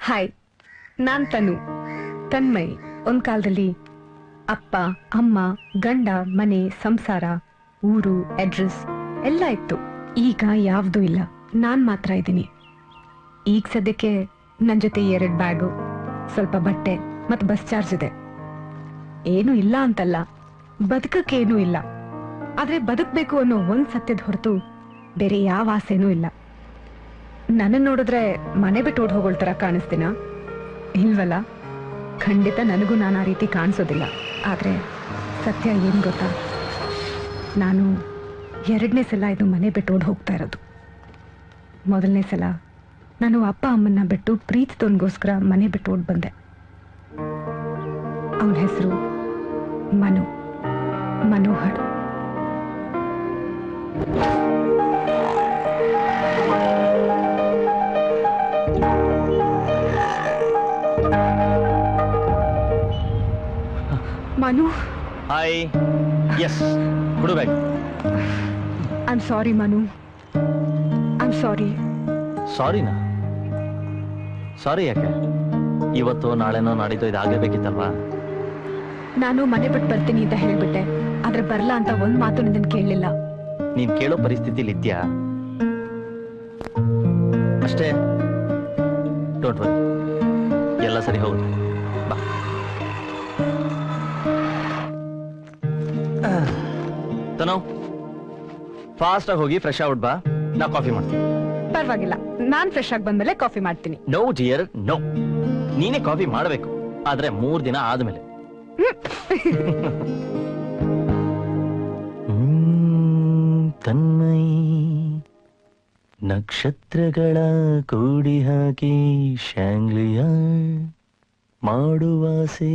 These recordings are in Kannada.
ಹಾಯ್, ನಾನ್ ತನ್ಮಯ್. ಒಂದ್ ಕಾಲದಲ್ಲಿ ಅಪ್ಪ ಅಮ್ಮ ಗಂಡ ಮನೆ ಸಂಸಾರ ಊರು ಅಡ್ರೆಸ್ ಎಲ್ಲ ಇತ್ತು. ಈಗ ಯಾವ್ದೂ ಇಲ್ಲ. ನಾನ್ ಮಾತ್ರ ಇದ್ದೀನಿ. ಈಗ ಸದ್ಯಕ್ಕೆ ನನ್ ಜೊತೆ 2 ಬ್ಯಾಗು, ಸ್ವಲ್ಪ ಬಟ್ಟೆ ಮತ್ ಬಸ್ ಚಾರ್ಜ್ ಇದೆ. ಏನು ಇಲ್ಲ ಅಂತಲ್ಲ, ಬದುಕಕ್ಕೇನೂ ಇಲ್ಲ. ಆದ್ರೆ ಬದುಕ್ಬೇಕು ಅನ್ನೋ ಒಂದ್ ಸತ್ಯದ ಹೊರತು ಬೇರೆ ಯಾವ ಆಸೆನೂ ಇಲ್ಲ. ನನ್ನ ನೋಡಿದ್ರೆ ಮನೆ ಬಿಟ್ಟು ಓಡ್ ಹೋಗೋಳ್ತರ ಕಾಣಿಸ್ತೀನ? ಇಲ್ವಲ್ಲ, ಖಂಡಿತ ನನಗೂ ನಾನು ಆ ರೀತಿ ಕಾಣಿಸೋದಿಲ್ಲ. ಆದ್ರೆ ಸತ್ಯ ಏನ್ ಗೊತ್ತಾ, ನಾನು 2ನೇ ಸಲ ಇದು ಮನೆ ಬಿಟ್ಟು ಓಡ್ ಹೋಗ್ತಾ ಇರೋದು. ಮೊದಲನೇ ಸಲ ನಾನು ಅಪ್ಪ ಅಮ್ಮನ್ನ ಬಿಟ್ಟು ಪ್ರೀತಿದವನಿಗೋಸ್ಕರ ಮನೆ ಬಿಟ್ಟು ಓಡ್ ಬಂದೆ. ಅವನ ಹೆಸರು Manohar. Manu. Hi. Yes. Good bag. I'm sorry, Manu. I'm sorry. Sorry ನಾ? ಸಾರಿ ಯಾಕೆ? ಇವತ್ತು ನಾಳೆನೋ ನಾಡಿದ್ದು ಇದಾಗಬೇಕಿತ್ತಲ್ವಾ? ನಾನು ಮನೆ ಬಿಟ್ಟು ಬರ್ತೀನಿ ಅಂತ ಹೇಳ್ಬಿಟ್ಟೆ. ಆದ್ರೆ ಬರಲ್ಲ ಅಂತ ಒಂದ್ ಮಾತು ನಿನ್ನ ಕೇಳಲಿಲ್ಲ. ನೀನ್ ಕೇಳೋ ಪರಿಸ್ಥಿತಿಲಿ ಇದ್ಯಾ? ಅಷ್ಟೇ. ಡೋಂಟ್ ವರಿ, ಎಲ್ಲ ಸರಿ ಹೋಗುತ್ತೆ. ಬಾ. ತನೋ, ಫಾಸ್ಟ್ ಆಗಿ ಹೋಗಿ ಫ್ರೆಶ್ ಔಟ್ ಬಾ. ನಾ ಕಾಫಿ ಮಾಡ್ತೀನಿ. ಪರವಾಗಿಲ್ಲ, ನಾನ್ ಫ್ರೆಶ್ ಆಗಿ ಬಂದ್ಮೇಲೆ ಕಾಫಿ ಮಾಡ್ತೀನಿ. No dear, no. ನೀನೇ ಕಾಫಿ ಮಾಡಬೇಕು, ಆದ್ರೆ 3 ದಿನ ಆದ್ಮೇಲೆ. ತನ್ಮೈ ನಕ್ಷತ್ರಗಳ ಕೂಡಿ ಹಾಕಿ ಶಾಂಗ್ಲಿಯ ಮಾಡುವಾಸೆ.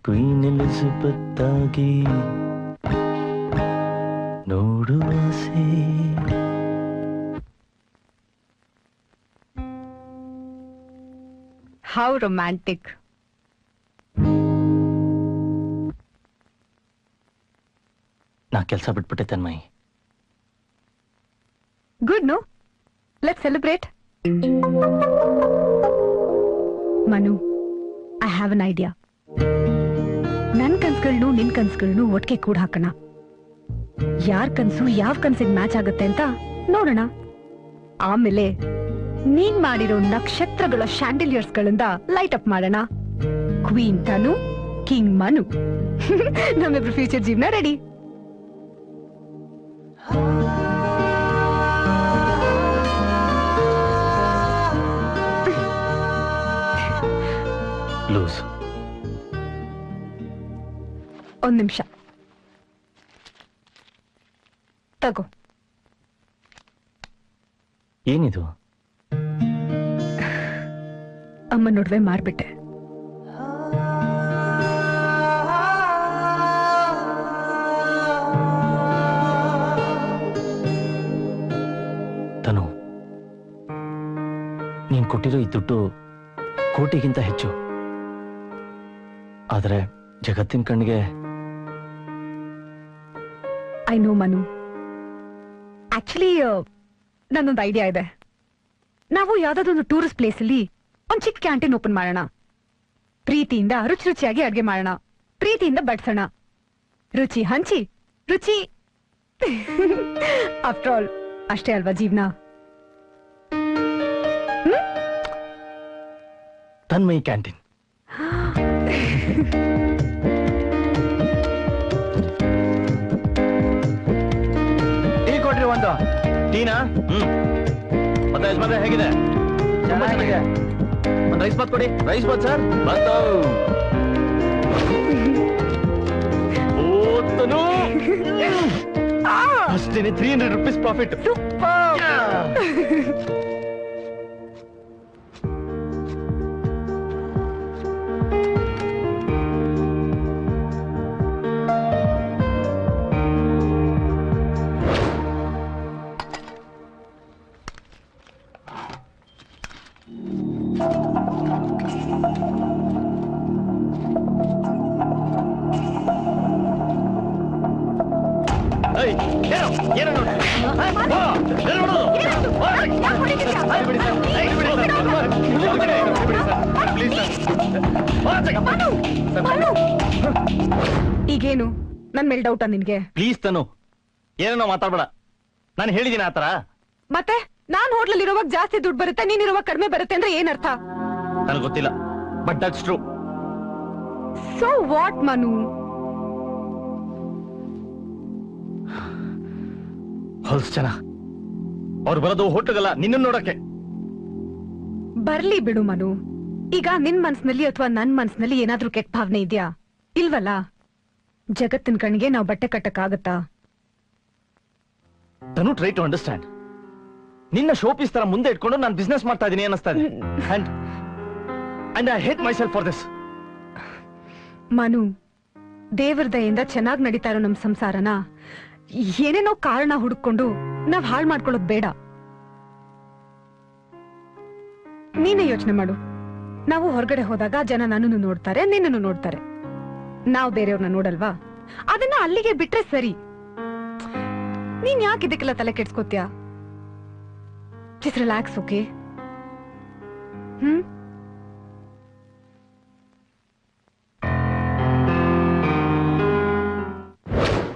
ಕ್ವೀನ್ ಎಲಿಜಬೆತ್ ಆಗಿ ನೋಡುವಾಸೆ. How romantic. ನಾ ಕೆಲಸ ಬಿಟ್ಬಿಟ್ಟೆ Tanmay. Good, no? Let's celebrate. Manu, I have an idea. ನನ್ ಕನ್ಸುಗಳನ್ನು ನಿನ್ ಕನ್ಸುಗಳನ್ನು ಒಟ್ಟಿಗೆ ಕೂಡ ಹಾಕೋಣ. ಯಾರ್ ಕನ್ಸು ಯಾವ ಕನ್ಸಿಗೆ ಮ್ಯಾಚ್ ಆಗುತ್ತೆ ಅಂತ ನೋಡೋಣ. ಆಮೇಲೆ ನೀನ್ ಮಾಡಿರೋ ನಕ್ಷತ್ರಗಳ ಶಾಂಡಿಲಿಯರ್ಸ್ ಗಳಿಂದ ಲೈಟ್ ಅಪ್ ಮಾಡೋಣ. ಕ್ವೀನ್ ತನು, ಕಿಂಗ್ ಮನು. ನಮ್ಮಿಬ್ರು ಫ್ಯೂಚರ್ ಜೀವನ ರೆಡಿ. ಲೂಸ್. ಒಂದ್ ನಿಮಿಷ ತಗೋ. ಏನಿದು? ಅಮ್ಮ ನಡುವೆ ಮಾರ್ಬಿಟ್ಟೆ. ತನು, ನೀನ್ ಕೊಟ್ಟಿರೋ ಈ ದುಡ್ಡು ಕೋಟಿಗಿಂತ ಹೆಚ್ಚು. ಆದ್ರೆ ಜಗತ್ತಿನ ಕಣ್ಣಿಗೆ. I know Manu. ಆಕ್ಚುಲಿ ನನ್ನೊಂದು ಐಡಿಯಾ ಇದೆ. ನಾವು ಯಾವ್ದಾದೊಂದು ಟೂರಿಸ್ಟ್ ಪ್ಲೇಸ್ ಅಲ್ಲಿ ಒಂದ್ ಚಿಕ್ಕ ಕ್ಯಾಂಟೀನ್ ಓಪನ್ ಮಾಡೋಣ. ಪ್ರೀತಿಯಿಂದ ರುಚಿ ರುಚಿಯಾಗಿ ಅಡ್ಗೆ ಮಾಡೋಣ. ಪ್ರೀತಿಯಿಂದ ಬಡ್ಸೋಣ. ರುಚಿ ಹಂಚಿ ರುಚಿ. ಆಫ್ಟರ್ ಆಲ್ ಅಷ್ಟೇ ಅಲ್ವಾ ಜೀವನ? ತನ್ಮಯ್ ಕ್ಯಾಂಟೀನ್. ಟೀ ಕೊಡ್ರಿ ಒಂದು. ಟೀನಾ? ಮತ್ತೆ ಯಜಮಾನ್ರೆ ಹೇಗಿದೆ? ಚೆನ್ನಾಗಿದೆ. ಒಂದು ರೈಸ್ ಬಾತ್ ಕೊಡಿ. Rice bath sir. ಬಂತು. ಓತನು ಅಷ್ಟೇನೆ. 300 rupees ಪ್ರಾಫಿಟ್. ಈಗೇನು ನನ್ ಮೇಲೆ ಡೌಟಾ ನಿನ್ಗೆ? ಪ್ಲೀಸ್ ತನು, ಏನೋ ಮಾತಾಡ್ಬೇಡ. ನಾನು ಹೇಳಿದೀನಿ ಆತರ. ಮತ್ತೆ ನಾನ್ ಹೋಟ್ಲಲ್ಲಿ ಇರುವಾಗ ಜಾಸ್ತಿ ದುಡ್ಡು ಬರುತ್ತೆ, ನೀನ್ ಇರುವಾಗ ಕಡಿಮೆ ಬರುತ್ತೆ ಅಂದ್ರೆ ಏನರ್ಥ? ನನಗೆ ಗೊತ್ತಿಲ್ಲ, but that's true. So what Manu? ಹೊಲ್ಸ್ ಜನ ಅವ್ರು ಬರೋದು ಹೋಟ್ಲಗಲ್ಲ, ನಿನ್ನ ನೋಡಕ್ಕೆ. ಬರ್ಲಿ ಬಿಡು ಮನು. ಈಗ ನಿನ್ ಮನ್ಸಿನಲ್ಲಿ ಅಥವಾ ನನ್ ಮನ್ಸಿನಲ್ಲಿ ಏನಾದ್ರೂ ಕೆಟ್ಟ ಭಾವನೆ ಇದ್ಯಾ? ಇಲ್ವಲ್ಲ. ಜಗತ್ತಿನ ಕಣ್ಣಿಗೆ ನಾವು ಬಟ್ಟೆ ಕಟ್ಟಕ್ಕಾಗತ್ತಾ? ತನು, ಟ್ರೈ ಟು ಅಂಡರ್ಸ್ಟ್ಯಾಂಡ್. ನಿನ್ನ ಶೋಪೀಸ್ ತರ ಮುಂದೆ ಇಟ್ಕೊಂಡು ನಾನು ಬಿಸ್ನೆಸ್ ಮಾಡ್ತಾ ಇದೀನಿ ಅನ್ನಿಸ್ತಾ ಇದೆ. And I hate my self for this. Manu, ದೇವ್ರ ದಯೆಯಿಂದ ಚೆನ್ನಾಗಿ ನಡೀತಾ ಇರೋ ನಮ್ ಸಂಸಾರನ ಏನೇನೋ ಕಾರಣ ಹುಡುಕೊಂಡು ನಾವ್ ಹಾಳು ಮಾಡ್ಕೊಳ್ಳೋದು ಬೇಡ. ನೀನೇ ಯೋಚನೆ ಮಾಡು. ನಾವು ಹೊರಗಡೆ ಹೋದಾಗ ಜನ ನನ್ನನ್ನು ನೋಡ್ತಾರೆ, ನಿನ್ನನ್ನು ನೋಡ್ತಾರೆ. ನಾವು ಬೇರೆಯವ್ರನ್ನ ನೋಡಲ್ವಾ? ಅದನ್ನ ಅಲ್ಲಿಗೆ ಬಿಟ್ರೆ ಸರಿ. ನೀನ್ ಯಾಕೆ ಇದಕ್ಕೆಲ್ಲ ತಲೆ ಕೆಡ್ಸ್ಕೊತ್ಯಾ? Just relax, okay?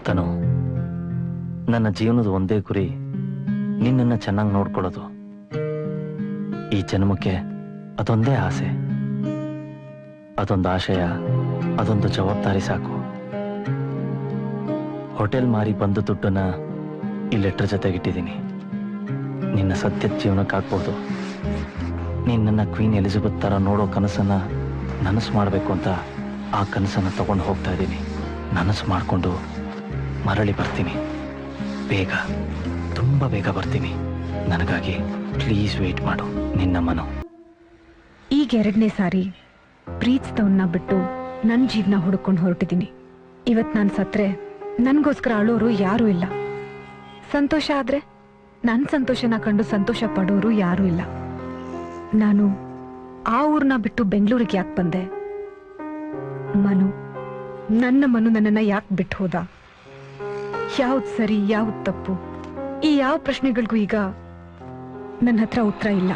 ತನು, ನನ್ನ ಜೀವನದ ಒಂದೇ ಗುರಿ ನಿನ್ನನ್ನ ಚೆನ್ನಾಗಿ ನೋಡ್ಕೊಳ್ಳೋದು. ಈ ಜನ್ಮಕ್ಕೆ ಅದೊಂದೇ ಆಸೆ, ಅದೊಂದು ಆಶಯ, ಅದೊಂದು ಜವಾಬ್ದಾರಿ ಸಾಕು. ಹೋಟೆಲ್ ಮಾರಿ ಬಂದು ದುಡ್ಡನ್ನ ಈ ಲೆಟರ್ ಜೊತೆಗಿಟ್ಟಿದ್ದೀನಿ. ನಿನ್ನ ಸತ್ಯದ ಜೀವನಕ್ಕಾಗ್ಬೋದು. ನಿನ್ನ ಕ್ವೀನ್ ಎಲಿಜಬೆತ್ ತರ ನೋಡೋ ಕನಸನ್ನ ನನಸು ಮಾಡಬೇಕು ಅಂತ ಆ ಕನಸನ್ನ ತಗೊಂಡು ಹೋಗ್ತಾ ಇದ್ದೀನಿ. ನನಸು ಮಾಡಿಕೊಂಡು ಮರಳಿ ಬರ್ತೀನಿ. ಬೇಗ, ತುಂಬಾ ಬೇಗ ಬರ್ತೀನಿ. ನನಗಾಗಿ ಪ್ಲೀಸ್ ವೇಟ್ ಮಾಡು. ನಿನ್ನ ಮನು. ಈಗ 2ನೇ ಸಾರಿ ಪ್ರೀತಿಸಿದವನ್ನ ಬಿಟ್ಟು ನನ್ನ ಜೀವನ ಹುಡುಕೊಂಡು ಹೊರಟಿದ್ದೀನಿ. ಇವತ್ ನಾನು ಸತ್ರೆ ನನ್ಗೋಸ್ಕರ ಅಳೋರು ಯಾರೂ ಇಲ್ಲ. ಸಂತೋಷ ಆದ್ರೆ ನನ್ನ ಸಂತೋಷನ ಕಂಡು ಸಂತೋಷ ಪಡೋರು ಯಾರೂ ಇಲ್ಲ. ನಾನು ಆ ಊರ್ನ ಬಿಟ್ಟು ಬೆಂಗಳೂರಿಗೆ ಯಾಕೆ ಬಂದೆ? ಮನು, ನನ್ನ ಮನು ನನ್ನನ್ನ ಯಾಕೆ ಬಿಟ್ಟು ಹೋದ? ಯಾವ್ದು ಸರಿ, ಯಾವ್ದು ತಪ್ಪು? ಈ ಯಾವ ಪ್ರಶ್ನೆಗಳಿಗೂ ಈಗ ನನ್ನ ಹತ್ರ ಉತ್ತರ ಇಲ್ಲ.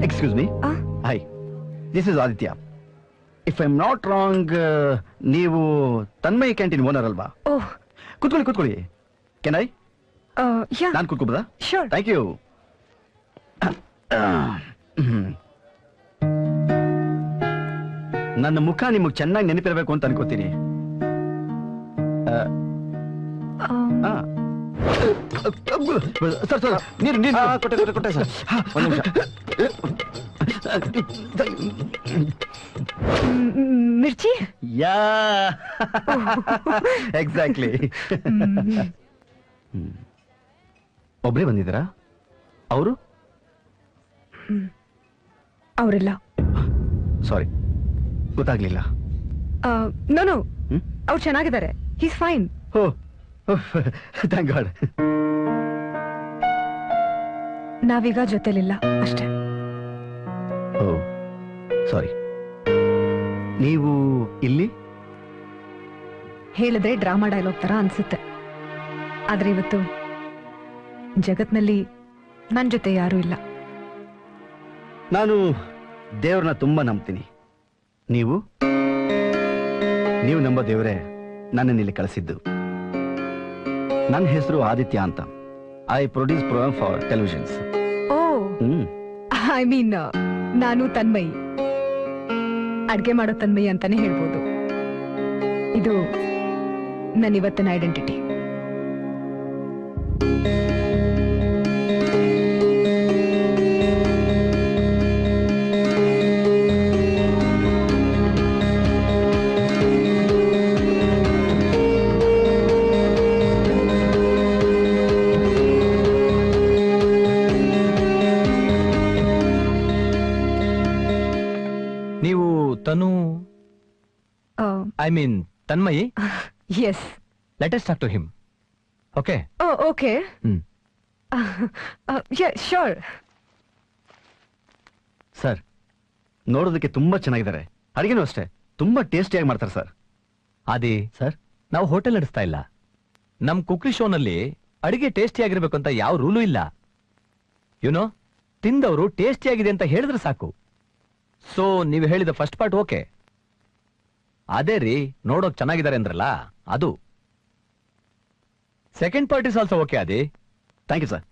Excuse me. Hi. This is Aditya. If I'm not wrong, ನೀವು ತನ್ಮಯಿ ಕ್ಯಾಂಟೀನ್ ಓನರ್ ಅಲ್ವಾ? ಓಹ್, ಕೂತ್ಕೊಳ್ಳಿ. Can I? ಯಾ, ನಾನು ಕೂತ್ಕೋಬೋದಾ? ಶೋರ್. Thank you. ನನ್ನ ಮುಖ ನಿಮಗೆ ಚೆನ್ನಾಗಿ ನೆನಪಿರಬೇಕು ಅಂತ ಅನ್ಕೋತೀನಿ. ಸರ್, ನೀರು ಕೊಟ್ಟೆ ಸರ್. ಒಂದು ನಿಮಿಷ. ಮಿರ್ಚಿ? Yeah, exactly. ಒಬ್ರೇ ಬಂದಿದ್ದೀರಾ? ಅವರು? ಅವರಿಲ್ಲ. ಸಾರಿ, ಗೊತ್ತಾಗ್ಲಿಲ್ಲ. ನೋ, ಅವ್ರು ಚೆನ್ನಾಗಿದ್ದಾರೆ. He's fine. Oh, thank god. ನಾವೀಗ ಜೊತೆಲಿಲ್ಲ ಅಷ್ಟೇ. ಓ, ಸಾರಿ. ನೀವು ಇಲ್ಲಿ? ಹೇಳಿದ್ರೆ ಡ್ರಾಮಾ ಡೈಲಾಗ್ ತರ ಅನ್ಸುತ್ತೆ, ಆದ್ರೆ ಇವತ್ತು ಜಗತ್ನಲ್ಲಿ ನನ್ ಜೊತೆ ಯಾರೂ ಇಲ್ಲ. ನಾನು ದೇವ್ರನ್ನ ತುಂಬಾ ನಂಬ್ತೀನಿ. ನೀವು ನಂಬೋ ದೇವರೇ ನನ್ನನ್ನು ಇಲ್ಲಿ ಕಳಿಸಿದ್ದು. ನನ್ನ ಹೆಸರು ಆದಿತ್ಯ ಅಂತ. I produce programme for televisions. Oh, I mean ನಾನು ತನ್ಮಯಿ, ಅಡ್ಗೆ ಮಾಡೋ ತನ್ಮಯಿ ಅಂತಾನೆ ಹೇಳ್ಬೋದು. ಇದು ನನ್ನ ಇವತ್ತಿನ identity. I mean Tanmayi, yes. Let talk to him. Okay? Okay. Sure. Sir, ನೋಡೋದಕ್ಕೆ ತುಂಬಾ ಚೆನ್ನಾಗಿದ್ದಾರೆ. ಅಡಿಗೆನೂ ಅಷ್ಟೇ ತುಂಬಾ ಟೇಸ್ಟಿಯಾಗಿ ಮಾಡ್ತಾರೆ ಸರ್. ಆದಿ ಸರ್, ನಾವು ಹೋಟೆಲ್ ನಡೆಸ್ತಾ ಇಲ್ಲ. ನಮ್ ಕುಕ್ರಿ ಶೋನಲ್ಲಿ ಅಡಿಗೆ ಟೇಸ್ಟಿ ಆಗಿರ್ಬೇಕು ಅಂತ ಯಾವ ರೂಲು ಇಲ್ಲ. ಯುನೋ, ತಿಂದವರು ಟೇಸ್ಟಿ ಆಗಿದೆ ಅಂತ ಹೇಳಿದ್ರೆ ಸಾಕು. ಸೊ ನೀವು ಹೇಳಿದ ಫಸ್ಟ್ ಪಾರ್ಟ್ ಓಕೆ. ಅದೇ ರೀ, ನೋಡೋಕ್ ಚೆನ್ನಾಗಿದ್ದಾರೆ ಅಂದ್ರಲ್ಲ, ಅದು. Second part is also okay. Adi, thank you sir.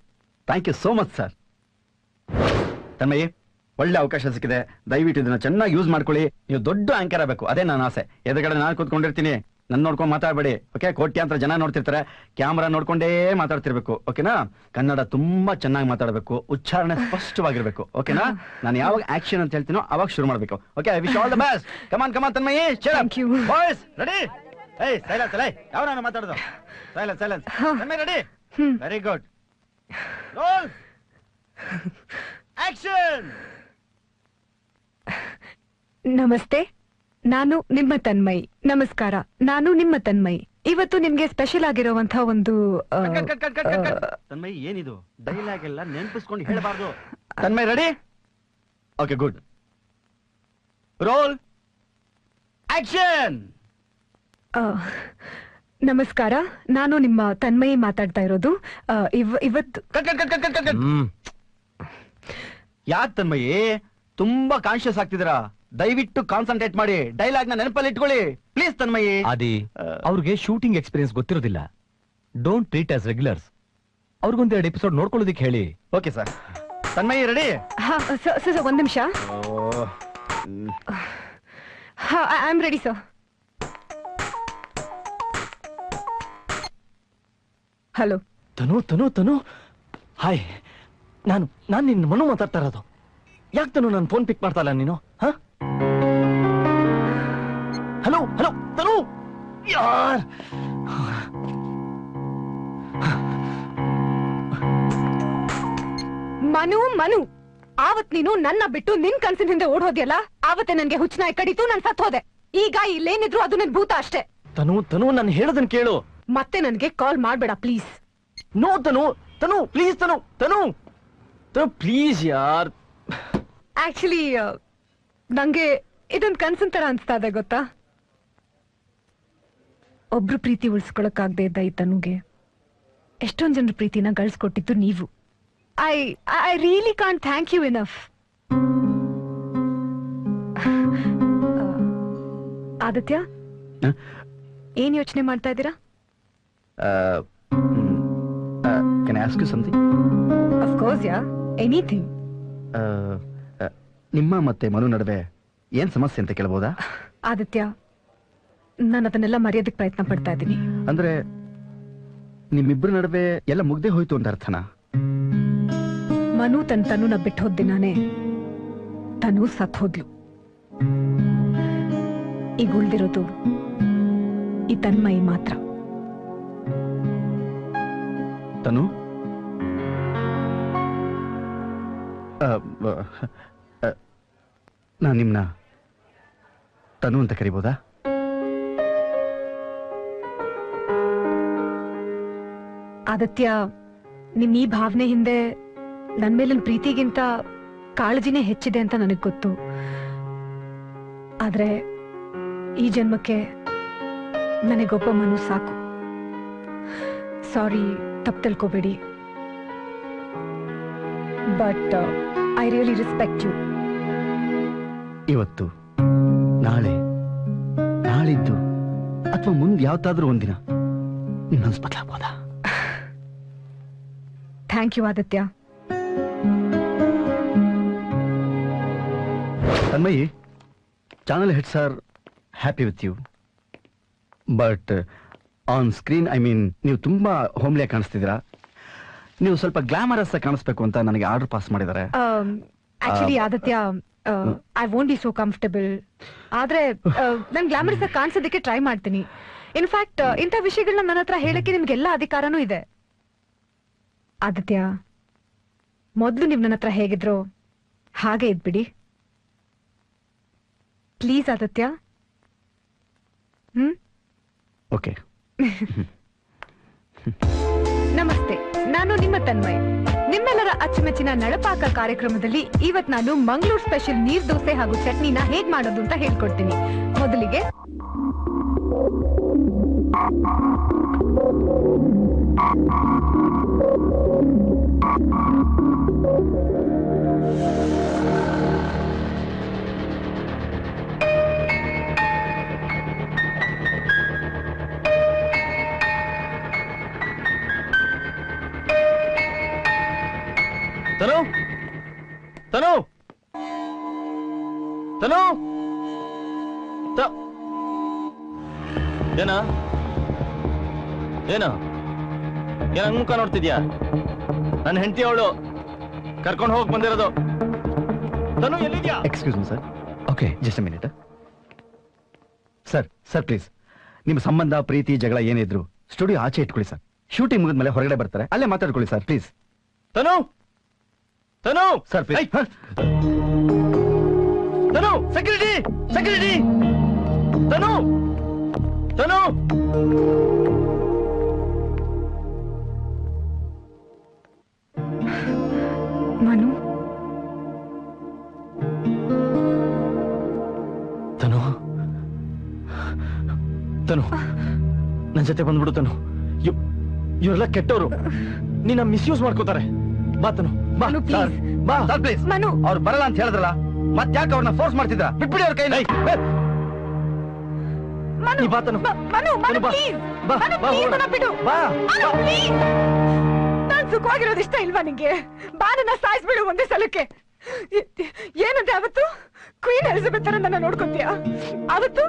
Thank you so much sir. Tanmayi, ಒಳ್ಳೆ ಅವಕಾಶ ಸಿಕ್ಕಿದೆ. ದಯವಿಟ್ಟು ಇದನ್ನ ಚೆನ್ನಾಗಿ ಯೂಸ್ ಮಾಡ್ಕೊಳ್ಳಿ. ನೀವು ದೊಡ್ಡ ಆಂಕರ್ ಆಗಬೇಕು, ಅದೇ ನನ್ನ ಆಸೆ. ಎದುರುಗಡೆ ನಾನು ಕೂತ್ಕೊಂಡಿರ್ತೀನಿ, ನನ್ನ ನೋಡ್ಕೊಂಡು ಮಾತಾಡಬೇಡಿ. ಓಕೆ? ಕೋಟ್ಯಾಂತರ ಜನ ನೋಡ್ತಿರ್ತಾರೆ, ಕ್ಯಾಮ್ರಾ ನೋಡ್ಕೊಂಡೇ ಮಾತಾಡ್ತಿರ್ಬೇಕು. ಓಕೆನಾ? ಕನ್ನಡ ತುಂಬಾ ಚೆನ್ನಾಗಿ ಮಾತಾಡಬೇಕು, ಉಚ್ಚಾರಣೆ ಸ್ಪಷ್ಟವಾಗಿರ್ಬೇಕು. ಓಕೆನಾ? ನಾನು ಯಾವಾಗ ಆಕ್ಷನ್ ಅಂತ ಹೇಳ್ತೀನೋ ಅವಾಗ ಶುರು ಮಾಡ್ಬೇಕು. Okay? I wish all the best. Come on come on Tanmayi. Thank you. Boys ready? ಏಯ್ ಸೈಲೆನ್ಸ್. ಯಾವ ನಾನು ಮಾತಾಡೋದು? Silence. Tanmayi ready? Very good. Roll action. ನಮಸ್ತೆ, ನಾನು ನಿಮ್ಮ ತನ್ಮಯಿ. ನಮಸ್ಕಾರ, ನಾನು ನಿಮ್ಮ ತನ್ಮಯಿ. ಇವತ್ತು ನಿಮ್ಗೆ ಸ್ಪೆಷಲ್ ಆಗಿರುವಂತಹ ಒಂದು ತನ್ಮಯಿ, ಏನಿದು ಡೈಲಾಗ್ ಎಲ್ಲ ನೆನಪಿಸ್ಕೊಂಡು ಹೇಳಬಾರ್ದು. Tanmayi ready? Okay, good. Roll action. ನಮಸ್ಕಾರ, ನಾನು ನಿಮ್ಮ ತನ್ಮಯಿ ಮಾತಾಡ್ತಾ ಇರೋದು. ಇವತ್ತು ಯಾಕೆ ತನ್ಮಯಿ ತುಂಬಾ ಕಾನ್ಶಿಯಸ್ ಆಗ್ತಿದ್ದೀರಾ? ದಯವಿಟ್ಟು ಕಾನ್ಸಂಟ್ರೇಟ್ ಮಾಡಿ, ಡೈಲಾಗ್ ನ ನೆನಪಲ್ಲಿ ಇಟ್ಕೊಳ್ಳಿ ಪ್ಲೀಸ್. ತನ್ಮಯಿ, ಆದಿ, ಅವ್ರಿಗೆ ಶೂಟಿಂಗ್ ಎಕ್ಸ್ಪೀರಿಯನ್ಸ್ ಗೊತ್ತಿರೋದಿಲ್ಲ. Don't treat as regulars. ಅವ್ರಿಗೊಂದೆರಡು ಎಪಿಸೋಡ್ ನೋಡ್ಕೊಳ್ಳೋದಕ್ಕೆ ಹೇಳಿ. Okay sir. Tanmayi ready? Sir, ಒಂದ್ ನಿಮಿಷ. I am ready sir. Hello. Tanu, hi. ನಾನು ನಿನ್ನ ಮನು ಮಾತಾಡ್ತಾ ಇರೋದು. ಯಾಕೆ ನಾನು ಫೋನ್ ಪಿಕ್ ಮಾಡ್ತಾ ಇಲ್ಲ ನೀನು? ಹಲೋ ತನು, ಯಾರ್? ಮನು, ಆವತ್ ನೀನು ನನ್ನ ಬಿಟ್ಟು ನಿನ್ ಕನ್ಸಿನ ಹಿಂದೆ ಓಡೋದ್ಯಲ್ಲ, ಆವತ್ತೆ ನನ್ಗೆ ಹುಚ್ಚನಾಯಿ ಕಡಿತು, ನಾನು ಸತ್ ಹೋದೆ. ಈಗ ಇಲ್ಲೇನಿದ್ರು ಅದು ನನ್ ಭೂತ ಅಷ್ಟೇ. ತನು ನಾನು ಹೇಳೋದನ್ನ ಕೇಳು. ಮತ್ತೆ ನನ್ಗೆ ಕಾಲ್ ಮಾಡ್ಬೇಡ please. No Tanu please. Tanu please ಯಾರ್. ಆಕ್ಚುಲಿ ನಂಗೆ ಇದೊಂದ್ ಕನ್ಸಿನ ತರ ಅನ್ಸ್ತಾ ಇದೆ ಗೊತ್ತಾ. ಒಬ್ರು ಪ್ರೀತಿ ಉಳಿಸ್ಕೊಳಕ್ಕಾಗದೆ ಇದ್ದ ಈ ತನುಗೆ ಎಷ್ಟೊಂದ್ ಜನರ ಪ್ರೀತಿನ ಗಳಿಸ್ಕೊಟ್ಟಿದ್ದು ನೀವು. I really can't thank you enough. Aditya, ಏನ್ ಯೋಚನೆ ಮಾಡ್ತಾ ಇದ್ದೀರಾ? Can I ask you something? Of course, yeah. Anything. ನಿಮ್ಮ ಮತ್ತೆ ಮನು ನಡುವೆ ಏನ್ ಸಮಸ್ಯೆ ಅಂತ ಕೇಳಬಹುದಾ? ಆದಿತ್ಯ, ನಾನು ಅದನ್ನೆಲ್ಲ ಮರೆಯೋದಕ್ಕೆ ಪ್ರಯತ್ನ ಪಡ್ತಾ ಇದ್ದೀನಿ. ಅಂದ್ರೆ ನಿಮ್ಮಿಬ್ಬರ ನಡುವೆ ಎಲ್ಲ ಮುಗ್ದೇ ಹೋಯ್ತು ಅಂತ ಅರ್ಥನಾ? ಮನು ತನುನ ಬಿಟ್ಟು ಹೋದ ದಿನಾನೇ ತನು ಸತ್ ಹೋದ್ಲು. ಈಗ ಉಳ್ದಿರೋದು ಈ ತನ್ಮಯಿ ಮಾತ್ರ. ತನು, ನಾನು ನಿಮ್ನ ತನು ಅಂತ ಕರಿಬೋದಾ? ಆದಿತ್ಯ, ನಿಮ್ ಈ ಭಾವನೆ ಹಿಂದೆ ನನ್ ಮೇಲಿನ ಪ್ರೀತಿಗಿಂತ ಕಾಳಜಿನೇ ಹೆಚ್ಚಿದೆ ಅಂತ ನನಗ್ ಗೊತ್ತು. ಆದ್ರೆ ಈ ಜನ್ಮಕ್ಕೆ ನನಗೊಬ್ಬ ಮನು ಸಾಕು. ಸಾರಿ, ತಪ್ಪು ತಿಳ್ಕೋಬೇಡಿ. But I really respect you. ಇವತ್ತು, ನಾಳೆ, ನಾಳಿದ್ದು ಅಥವಾ ಮುಂದೆ ಯಾವತ್ತಾದ್ರೂ ಒಂದಿನ ನಿಮ್ಮ ಮನಸ್ಸು ಬದಲಾಗಬಹುದಾ? Thank you Aditya. Tanmayi, channel heads are happy with you. But on screen, I mean, ನೀವು ತುಂಬಾ ಹೋಮ್ಲಿಯಾಗಿ ಕಾಣಿಸ್ತಿದ್ದೀರಾ. ನೀವು ಸ್ವಲ್ಪ ಗ್ಲಾಮರಸ್ ಕಾಣಿಸ್ಬೇಕು ಅಂತ ನನಗೆ ಆರ್ಡರ್ ಪಾಸ್ ಮಾಡಿದ್ದಾರೆ. Actually Aditya, I won't be so comfortable. ಆದ್ರೆ ನಾನು ಗ್ಲಾಮರಸ್ ಕಾಣಿಸೋದಕ್ಕೆ ಟ್ರೈ ಮಾಡ್ತೀನಿ. ಇನ್ಫ್ಯಾಕ್ಟ್ ಇಂಥ ವಿಷಯಗಳನ್ನ ನನ್ನ ಹತ್ರ ಹೇಳಕ್ಕೆ ನಿಮ್ಗೆಲ್ಲ ಅಧಿಕಾರನೂ ಇದೆ. ಆದಿತ್ಯ, ಮೊದಲು ನೀವು ನನ್ನ ಹತ್ರ ಹೇಗಿದ್ರು ಹಾಗೆ ಇದ್ಬಿಡಿ ಪ್ಲೀಸ್. Aditya, hmm okay. ನಮಸ್ತೆ, ನಾನು ನಿಮ್ಮ ತನ್ಮಯ್. ನಿಮ್ಮೆಲ್ಲರ ಅಚ್ಚುಮೆಚ್ಚಿನ ನಳಪಾಕ ಕಾರ್ಯಕ್ರಮದಲ್ಲಿ ಇವತ್ ನಾನು ಮಂಗಳೂರು ಸ್ಪೆಷಲ್ ನೀರ್ ದೋಸೆ ಹಾಗೂ ಚಟ್ನಿನ ಹೇಗ್ ಮಾಡೋದು ಅಂತ ಹೇಳ್ಕೊಡ್ತೀನಿ. ಮೊದಲಿಗೆ ತನು ತನು ತನು ಏನ ಏನ ಏನ ಮುಖ ನೋಡ್ತಿದ್ಯಾ? ನನ್ನ ಹೆಂಡತಿ ಅವಳು ಕರ್ಕೊಂಡು ಹೋಗಿ ಬಂದಿರೋದು. ತನು ಎಲ್ಲಿದ್ಯಾ? Excuse me sir. Okay, just a minute sir. Sir please, ನಿಮ್ಮ ಸಂಬಂಧ ಪ್ರೀತಿ ಜಗಳ ಏನಿದ್ರು ಸ್ಟುಡಿಯೋ ಆಚೆ ಇಟ್ಕೊಳ್ಳಿ ಸರ್. ಶೂಟಿಂಗ್ ಮುಗಿದ್ಮೇಲೆ ಹೊರಗಡೆ ಬರ್ತಾರೆ, ಅಲ್ಲೇ ಮಾತಾಡ್ಕೊಳ್ಳಿ sir please. Tanu Tanu sir please. Tanu security security Tanu Tanu Manu, Tanu Tanu ನನ್ನ ಜೊತೆ ಬಂದ್ಬಿಡು ತನು. ಇವರೆಲ್ಲ ಕೆಟ್ಟವರು, ನಿನ್ನ ಮಿಸ್ಯೂಸ್ ಮಾಡ್ಕೋತಾರೆ. ಬಾ ತನು ಬಾ. ಮನು, please. ಬಾ ಸರ್ ಪ್ಲೀಸ್. ಮನು. ಅವ್ರು ಬರಲ್ಲ ಅಂತ ಹೇಳಿದ್ರಲ್ಲ, ಮತ್ತೆ ಯಾಕೆ ಅವ್ರನ್ನ ಫೋರ್ಸ್ ಮಾಡ್ತಿದ್ರ? ಬಿಟ್ಬಿಡಿ ಅವ್ರ ಕೈಲಿ. ಮನು, ನೀ ಬಾ ತನು. ಮನು, ಮನು, ಬಾ. please. ಬಾ, ಮನು, ಬಾ, please, ಹೋಗೋಣ. ನನ್ನ ಬಿಡು. ಬಾ. ಮನು, please. ನಾನ್ ಸುಖವಾಗಿರೋದು ಇಷ್ಟ ಇಲ್ವಾ ನಿಂಗೆ? ಬಾ, ನನ್ನ ಸಾಯಿಸ್ಬಿಡು ಒಂದೇ ಸಲಕ್ಕೆ. ಏನಂತೆ ಅವತ್ತು ಕ್ವೀನ್ ಎಲಿಜಬೆತ್ ತರ ನನ್ನ ನೋಡ್ಕೊಂತೀಯ? ಅವತ್ತು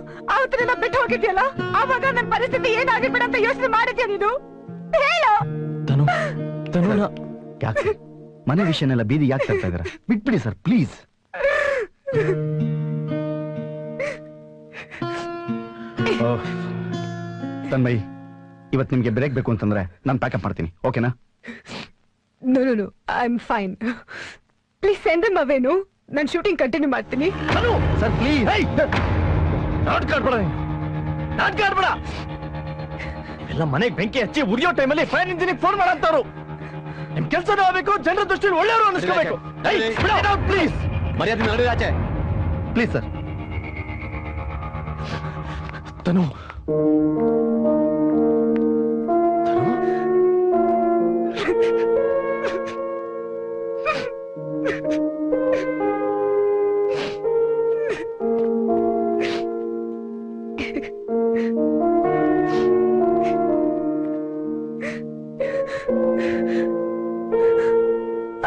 ನಿನ್ನ ಬಿಟ್ಟು ಹೋಗಿದ್ಯಲ್ಲ, ಆವಾಗ ನನ್ನ ಪರಿಸ್ಥಿತಿ ಏನಾಗಿರ್ಬೇಡ ಅಂತ ಯೋಚನೆ ಮಾಡಿದ್ಯಾ ನೀನು? ಹೇಳು. ತನು ತನು ಯಾಕೆ ಮನೆ ವಿಷಯನೆಲ್ಲ ಬೀದಿ ಯಾಕೆ ತರ್ತಾ ಇದಾರೆ? ಬಿಟ್ಬಿಡಿ ಸರ್ ಪ್ಲೀಸ್. ತನ್ಮಯ್, ಇವತ್ತು ನಿಮ್ಗೆ ಬ್ರೇಕ್ ಬೇಕು ಅಂತಂದ್ರೆ ನಾನು ಪ್ಯಾಕಪ್ ಮಾಡ್ತೀನಿ, ಓಕೆನಾ? No no no, I am fine. Please send them away. No, ನಾನು ಶೂಟಿಂಗ್ ಕಂಟಿನ್ಯೂ ಮಾಡ್ತೀನಿ. Sir please. ನಾಟ್ಕಾಡ್ಬೇಡ, ನಾಟ್ಕಾಡ್ಬೇಡ. ನೀವೆಲ್ಲ ಮನೆಗೆ ಬೆಂಕಿ ಹಚ್ಚಿ ಉರಿಯೋ ಟೈಮಲ್ಲಿ ಫೈರ್ ಇಂಜಿನಿಗೆ ಫೋನ್ ಮಾಡಂತವ್ರು. ನಿಮ್ ಕೆಲಸನೂ ಆಗಬೇಕು, ಜನರ ದೃಷ್ಟಿಯಲ್ಲಿ ಒಳ್ಳೆಯವರು ಅನಿಸ್ಕೋಬೇಕು. ಪ್ಲೀಸ್ ಮರ್ಯಾದೆ ನಡಿ ಆಚೆ. Please sir. ತನು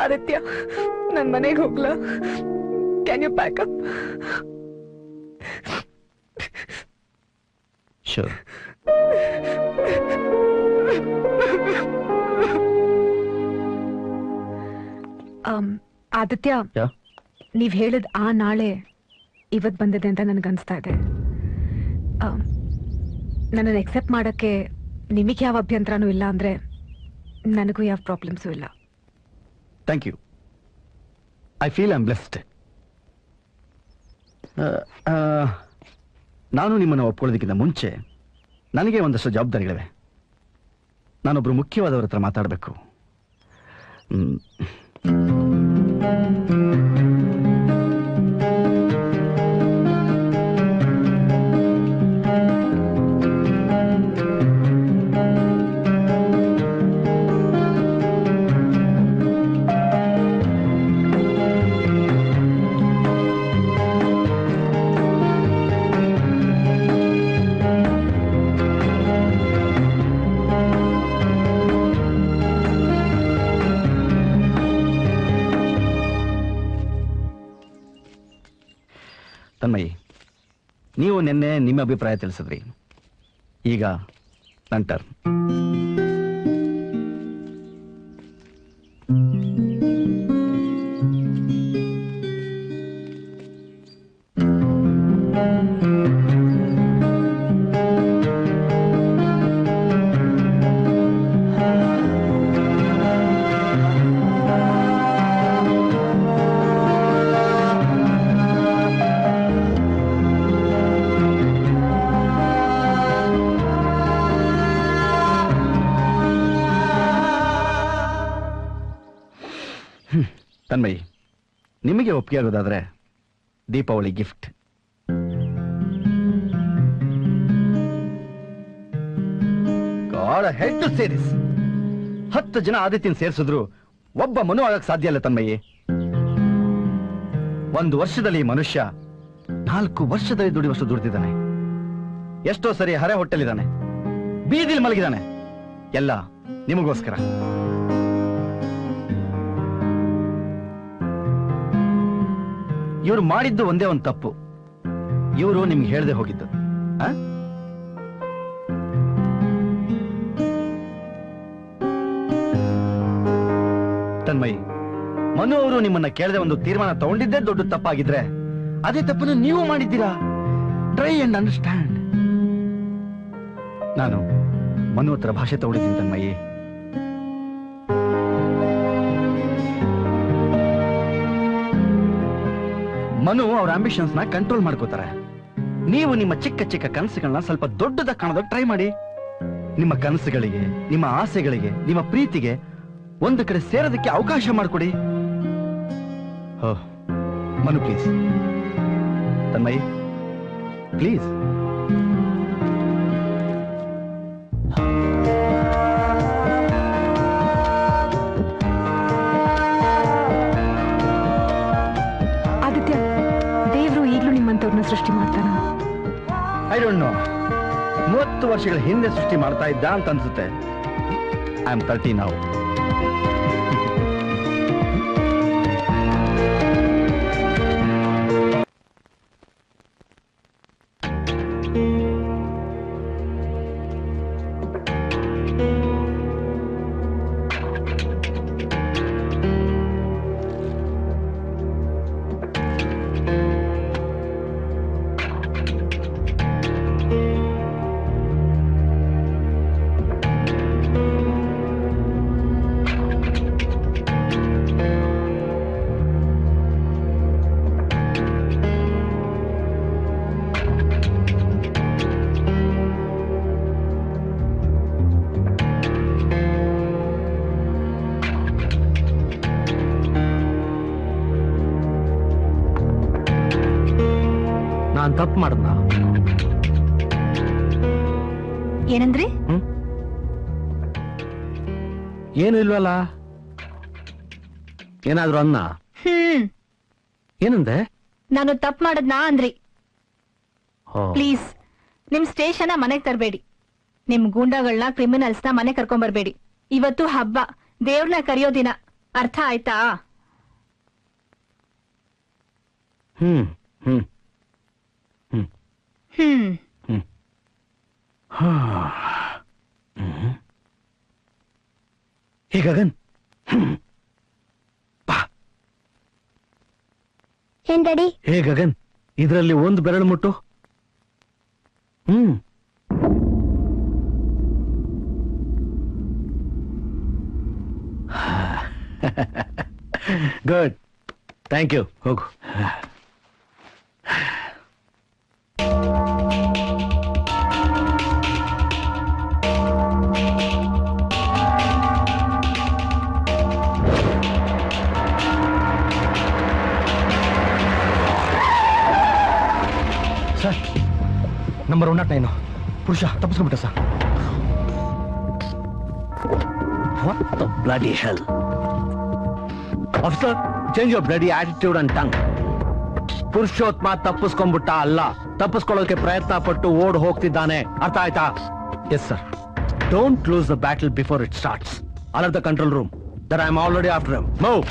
ಆದಿತ್ಯ, ನನ್ ಮನೆಗೆ ಹೋಗ್ಲಾ? Can you pack up? Sure. Aditya, ನೀವ್ ಹೇಳಿದ ಆ ನಾಳೆ ಇವತ್ ಬಂದಿದೆ ಅಂತ ನನ್ಗನ್ಸ್ತಾ ಇದೆ. ನನ್ನನ್ನು ಎಕ್ಸೆಪ್ಟ್ ಮಾಡಕ್ಕೆ ನಿಮಗೆ ಯಾವ ಅಭ್ಯಂತರನೂ ಇಲ್ಲ ಅಂದ್ರೆ ನನಗೂ ಯಾವ ಪ್ರಾಬ್ಲಮ್ಸು ಇಲ್ಲ. Thank you. I feel I am blessed. ನಾನು ನಿಮ್ಮನ್ನು ಒಪ್ಕೊಳ್ಳೋದಕ್ಕಿಂತ ಮುಂಚೆ ನನಗೆ ಒಂದಷ್ಟು ಜವಾಬ್ದಾರಿಗಳಿವೆ. ನಾನೊಬ್ರು ಮುಖ್ಯವಾದವ್ರ ಹತ್ರ ಮಾತಾಡಬೇಕು. ತನ್ಮಯಿ, ನೀವು ನಿನ್ನೆ ನಿಮ್ಮ ಅಭಿಪ್ರಾಯ ತಿಳಿಸಿದ್ರಿ. ಈಗ ನನ್ನ ಟರ್ನ್. ತನ್ಮಯಿ, ನಿಮಗೆ ಒಪ್ಪಿಗೆ ಆಗೋದಾದ್ರೆ Deepavali gift. God had to say this. 10 ಜನ ಆದಿತ್ಯನ ಸೇರಿಸಿದ್ರು ಒಬ್ಬ ಮನು ಆಗಕ್ ಸಾಧ್ಯ ಇಲ್ಲ ತನ್ಮಯಿ. 1 ವರ್ಷದಲ್ಲಿ ಈ ಮನುಷ್ಯ 4 ವರ್ಷದಲ್ಲಿ ದುಡಿಯುವಷ್ಟು ದುಡಿದಿದ್ದಾನೆ. ಎಷ್ಟೋ ಸರಿ ಹರೆ ಹೊಟ್ಟೆಲಿದ್ದಾನೆ, ಬೀದಿಲ್ ಮಲಗಿದ್ದಾನೆ. ಎಲ್ಲ ನಿಮಗೋಸ್ಕರ. ಇವ್ರು ಮಾಡಿದ್ದು ಒಂದೇ ಒಂದು ತಪ್ಪು. ಇವರು ನಿಮ್ಗೆ ಹೇಳ್ದೆ ಹೋಗಿದ್ದು. ತನ್ಮಯಿ, ಮನು ಅವರು ನಿಮ್ಮನ್ನ ಕೇಳದೆ ಒಂದು ತೀರ್ಮಾನ ತಗೊಂಡಿದ್ದೇ ದೊಡ್ಡ ತಪ್ಪಾಗಿದ್ರೆ ಅದೇ ತಪ್ಪನ್ನು ನೀವು ಮಾಡಿದ್ದೀರಾ. Try and understand. ನಾನು ಮನು ಹತ್ರ ಭಾಷೆ ತಗೊಂಡಿದ್ದೀನಿ ತನ್ಮಯಿ. ಮನು ಅವ್ರ ಆಂಬಿಷನ್ಸ್ ನ ಕಂಟ್ರೋಲ್ ಮಾಡ್ಕೋತಾರೆ. ನೀವು ನಿಮ್ಮ ಚಿಕ್ಕ ಚಿಕ್ಕ ಕನಸುಗಳನ್ನ ಸ್ವಲ್ಪ ದೊಡ್ಡದಾಗಿ ಕಾಣೋದಕ್ಕೆ ಟ್ರೈ ಮಾಡಿ. ನಿಮ್ಮ ಕನಸುಗಳಿಗೆ, ನಿಮ್ಮ ಆಸೆಗಳಿಗೆ, ನಿಮ್ಮ ಪ್ರೀತಿಗೆ ಒಂದು ಕಡೆ ಸೇರೋದಕ್ಕೆ ಅವಕಾಶ ಮಾಡಿಕೊಡಿ. ಮನು ಪ್ಲೀಸ್. ತನ್ಮಯಿ ಪ್ಲೀಸ್. ಆದಿತ್ಯ, ದೇವ್ರು ಈಗ್ಲೂ ನಿಮ್ಮಂತವ್ರನ್ನ ಸೃಷ್ಟಿ ಮಾಡ್ತಾನ? I don't know. 30 ವರ್ಷಗಳ ಹಿಂದೆ ಸೃಷ್ಟಿ ಮಾಡ್ತಾ ಇದ್ದ ಅಂತ ಅನ್ಸುತ್ತೆ. I am 30 now. ನಾನ್ ತಪ್ಪು ಮಾಡ್ದ? ಏನಂದ್ರಿ? ಏನು ಇಲ್ವಲ್ಲ. ಏನಾದ್ರು ಅನ್ನ? ಏನಂದೆ? ನಾನು ತಪ್ಪು ಮಾಡದ್ನಾ ಅಂದ್ರಿ. ಪ್ಲೀಸ್, ನಿಮ್ ಸ್ಟೇಷನ್ ಮನೆಗ್ ತರಬೇಡಿ. ನಿಮ್ ಗೂಂಡಾಗಳನ್ನ, ಕ್ರಿಮಿನಲ್ಸ್ ನ ಮನೆ ಕರ್ಕೊಂಡ್ ಬರ್ಬೇಡಿ. ಇವತ್ತು ಹಬ್ಬ, ದೇವ್ರನ್ನ ಕರೆಯೋ ದಿನ. ಅರ್ಥ ಆಯ್ತಾ? ಹ್ಮ್ ಹ್ಮ್ ಹ್ಮ್ ಹೇ ಗಗನ್, ಏನ್ ಡ್ಯಾಡಿ? ಹೇ ಗಗನ್, ಇದರಲ್ಲಿ ಒಂದು ಬೆರಳು ಮುಟ್ಟು. Good, thank you. ಹೋಗು. ಸರ್, ನಂಬರ್ 109 ಪುರುಷ ತಪ್ಪಿಸ್ಕೊಂಡ್ಬಿಟ್ಟ sir. What the bloody hell? Officer, change your bloody attitude and tongue. Purushottam ತಪ್ಪಿಸ್ಕೊಂಡ್ಬಿಟ್ಟ ಅಲ್ಲ, ತಪ್ಪಿಸ್ಕೊಳ್ಳೋಕೆ ಪ್ರಯತ್ನ ಪಟ್ಟು ಓಡ್ ಹೋಗ್ತಿದ್ದಾನೆ. ಅರ್ಥ ಆಯ್ತಾ? Yes sir. Don't lose the battle before it starts. All of the control room. That I am already after him. Move.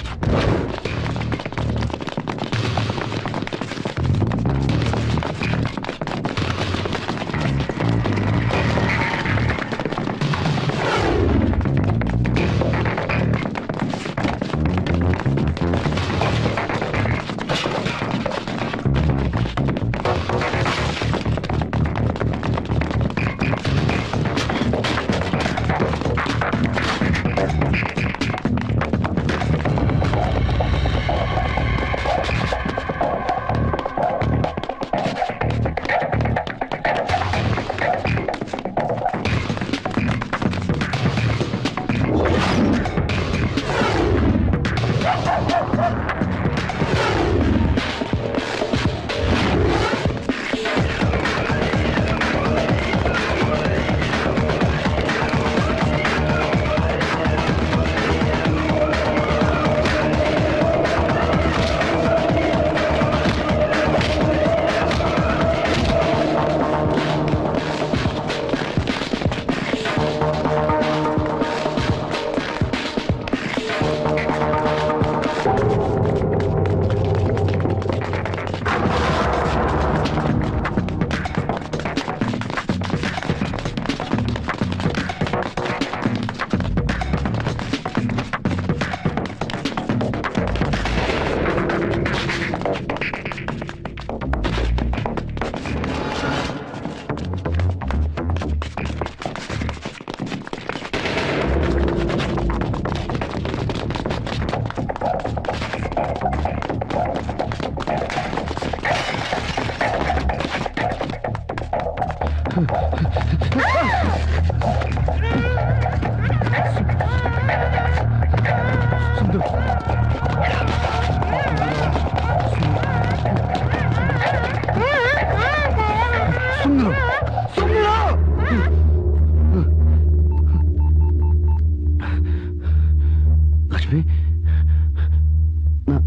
Lakshmi,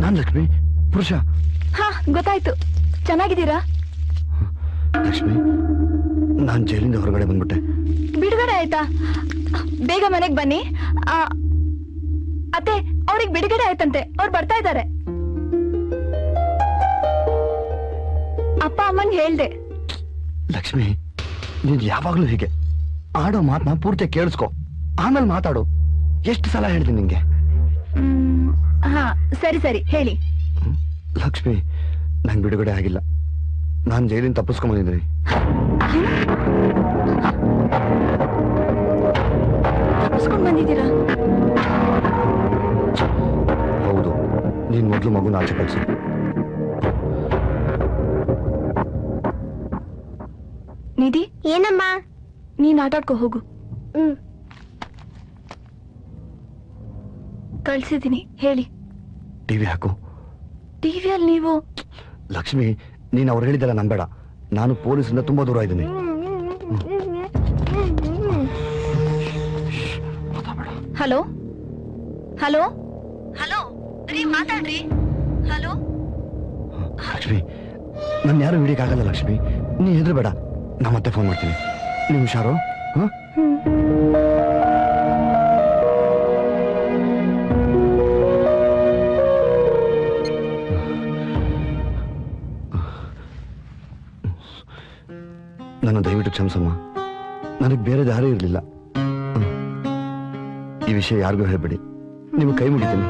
ನಾನ್ ಲಕ್ಷ್ಮಿ, ಪುರುಷ. ಹಾ ಗೊತ್ತಾಯ್ತು. ಚೆನ್ನಾಗಿದ್ದೀರಾ? ಲಕ್ಷ್ಮಿ, ನಾನ್ ಜೈಲಿಂದ ಹೊರಗಡೆ ಬಂದ್ಬಿಟ್ಟೆ. ಬಿಡುಗಡೆ ಆಯ್ತಾ? ಬೇಗ ಮನೆಗ್ ಬನ್ನಿ. ಅತ್ತೆ, ಅವ್ರಿಗೆ ಬಿಡುಗಡೆ ಆಯ್ತಂತೆ, ಅವ್ರು ಬರ್ತಾ ಇದ್ದಾರೆ. ಅಪ್ಪ ಅಮ್ಮನ್ ಹೇಳ್ದೆ. ಲಕ್ಷ್ಮಿ, ನೀನ್ ಯಾವಾಗ್ಲೂ ಹೀಗೆ ಆಡೋ ಮಾತನ್ನ ಪೂರ್ತಿ ಕೇಳಿಸ್ಕೊ, ಆಮೇಲೆ ಮಾತಾಡು. ಎಷ್ಟು ಸಲ ಹೇಳ್ತೀನಿ ನಿಂಗೆ? ಹಾ ಸರಿ ಸರಿ ಹೇಳಿ. ಲಕ್ಷ್ಮಿ, ನಂಗೆ ಬಿಡುಗಡೆ ಆಗಿಲ್ಲ. ನಾನ್ ಜೈಲಿಂದ ತಪ್ಪಿಸ್ಕೊಂಡ್ಬಂದಿದ್ದೀನಿ. ತಪ್ಪಿಸ್ಕೊಂಡ್ ಬಂದಿದ್ದೀರಾ? ಹೌದು. ನೀನ್ ಮೊದ್ಲು ಮಗುನ ಆಚೆ ಕಳ್ಸು. ನಿಧಿ. ಏನಮ್ಮ? ನೀನ್ ಆಟಾಡ್ಕೊ ಹೋಗು. ಕಳ್ಸಿದ್ದೀನಿ, ಹೇಳಿ. ಟಿವಿ ಹಾಕು. ಟಿವಿಯಲ್ಲಿ ನೀವು? ಲಕ್ಷ್ಮಿ, ನೀನ್ ಅವ್ರು ಹೇಳಿದೆಲ್ಲ ನಂಬೇಡ. ನಾನು ಪೊಲೀಸಿಂದ ತುಂಬಾ ದೂರ ಇದ್ದೀನಿ. ಹಲೋ ಹಲೋ ಹಲೋ ರೀ, ಮಾತಾಡ್ರಿ. ಹಲೋ. ಲಕ್ಷ್ಮಿ, ನನ್ ಯಾರು ಹಿಡಿಯಕ್ಕಾಗಲ್ಲ. ಲಕ್ಷ್ಮಿ, ನೀ ಹೆದರ್ಬೇಡ. ನಾ ಮತ್ತೆ ಫೋನ್ ಮಾಡ್ತೀನಿ. ನೀವು ಹುಷಾರು. ನನ್ನ ದಯವಿಟ್ಟು ಕ್ಷಮಿಸಮ್ಮ. ನನಗೆ ಬೇರೆ ದಾರಿ ಇರಲಿಲ್ಲ. ಈ ವಿಷಯ ಯಾರಿಗೂ ಹೇಳ್ಬೇಡಿ. ನೀವು ಕೈ ಮುಗಿತೀನಿ.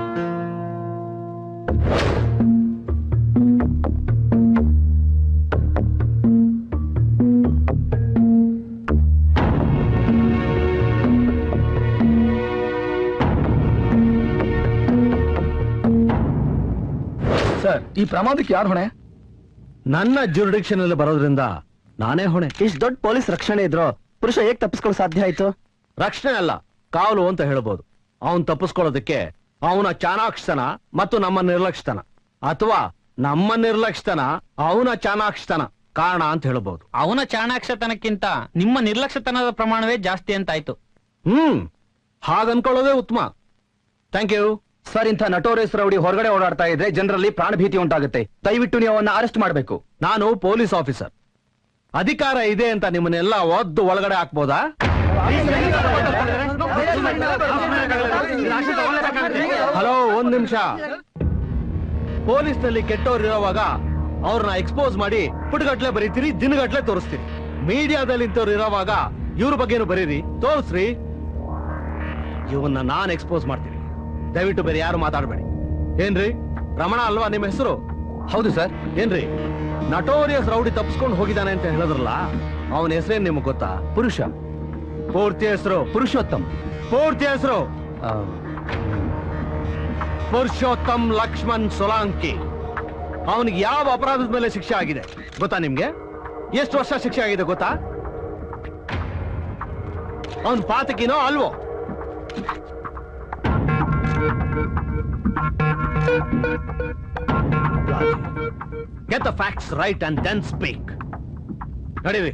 ಸರ್, ಈ ಪ್ರಮಾದಕ್ಕೆ ಯಾರು ಹೊಣೆ? ನನ್ನ ಜ್ಯೂರಿಡಿಕ್ಷನ್ ಅಲ್ಲಿ ಬರೋದ್ರಿಂದ ನಾನೇ ಹೊಣೆ. ಇಷ್ಟು ದೊಡ್ಡ ಪೊಲೀಸ್ ರಕ್ಷಣೆ ಇದ್ರು ಪುರುಷ ಹೇಗ್ ತಪ್ಪಿಸ್ಕೊಳ್ಳೋ ಸಾಧ್ಯ ಆಯ್ತು? ರಕ್ಷಣೆ ಅಲ್ಲ, ಕಾವಲು ಅಂತ ಹೇಳ್ಬೋದು. ಅವನ್ ತಪ್ಪಿಸ್ಕೊಳ್ಳೋದಕ್ಕೆ ಅವನ ಚಾಣಾಕ್ಷತನ ಮತ್ತು ನಮ್ಮ ನಿರ್ಲಕ್ಷ್ಯತನ, ಅಥವಾ ನಮ್ಮ ನಿರ್ಲಕ್ಷ್ಯತನ ಅವನ ಚಾಣಾಕ್ಷತನ ಕಾರಣ ಅಂತ ಹೇಳ್ಬೋದು. ಅವನ ಚಾಣಾಕ್ಷತನಕ್ಕಿಂತ ನಿಮ್ಮ ನಿರ್ಲಕ್ಷ್ಯತನದ ಪ್ರಮಾಣವೇ ಜಾಸ್ತಿ ಅಂತಾಯ್ತು. ಹಾಗನ್ಕೊಳ್ಳೋದೇ ಉತ್ತಮ. Thank you sir. ಇಂಥ ನಟೋರಿಯಸ್ ರೌಡಿ ಹೊರಗಡೆ ಓಡಾಡ್ತಾ ಇದ್ರೆ ಜನರಲ್ಲಿ ಪ್ರಾಣ ಭೀತಿ ಉಂಟಾಗುತ್ತೆ. ದಯವಿಟ್ಟು ನೀವು ಅವನ್ನ ಅರೆಸ್ಟ್ ಮಾಡಬೇಕು. ನಾನು ಪೊಲೀಸ್ ಆಫೀಸರ್, ಅಧಿಕಾರ ಇದೆ ಅಂತ ನಿಮ್ಮನ್ನೆಲ್ಲ ಒದ್ದು ಒಳಗಡೆ ಹಾಕ್ಬೋದಾ? ಹಲೋ, ಒಂದ್ ನಿಮಿಷ. ಪೊಲೀಸ್ ನಲ್ಲಿ ಕೆಟ್ಟವ್ರು ಇರೋವಾಗ ಅವ್ರನ್ನ ಎಕ್ಸ್ಪೋಸ್ ಮಾಡಿ ಪುಟ್ಗಟ್ಲೆ ಬರೀತೀರಿ, ದಿನಗಟ್ಲೆ ತೋರಿಸ್ತೀರಿ. ಮೀಡಿಯಾದಲ್ಲಿ ಇಂಥವ್ರು ಇರೋವಾಗ ಇವ್ರ ಬಗ್ಗೆನು ಬರೀರಿ, ತೋರಿಸ್ರಿ. ಇವನ್ನ ನಾನ್ ಎಕ್ಸ್ಪೋಸ್ ಮಾಡ್ತೀನಿ. ದಯವಿಟ್ಟು ಬೇರೆ ಯಾರು ಮಾತಾಡಬೇಡಿ. ಏನ್ರಿ, ರಮಣ ಅಲ್ವಾ ನಿಮ್ಮ ಹೆಸರು? ಹೌದು ಸರ್. ಏನ್ರಿ, ನಟೋರಿಯಸ್ ರೌಡಿ ತಪ್ಪಿಸ್ಕೊಂಡು ಹೋಗಿದ್ದಾನೆ ಅಂತ ಹೇಳಿದ್ರಲ್ಲ, ಅವನ ಹೆಸರೇನ್ ನಿಮ್ಗೆ ಗೊತ್ತಾ? ಪುರುಷ. ಪೂರ್ತಿ ಹೆಸರು? ಪುರುಷೋತ್ತಮ್. ಪೂರ್ತಿ ಹೆಸರು? ಪುರುಷೋತ್ತಮ್ ಲಕ್ಷ್ಮಣ್ ಸೋಲಾಂಕಿ. ಅವನಿಗೆ ಯಾವ ಅಪರಾಧದ ಮೇಲೆ ಶಿಕ್ಷೆ ಆಗಿದೆ ಗೊತ್ತಾ ನಿಮ್ಗೆ? ಎಷ್ಟು ವರ್ಷ ಶಿಕ್ಷೆ ಆಗಿದೆ ಗೊತ್ತಾ? ಅವನ್ ಪಾತಕಿನೋ ಅಲ್ವೋ? Get the facts right and then speak. ನಡೀರಿ.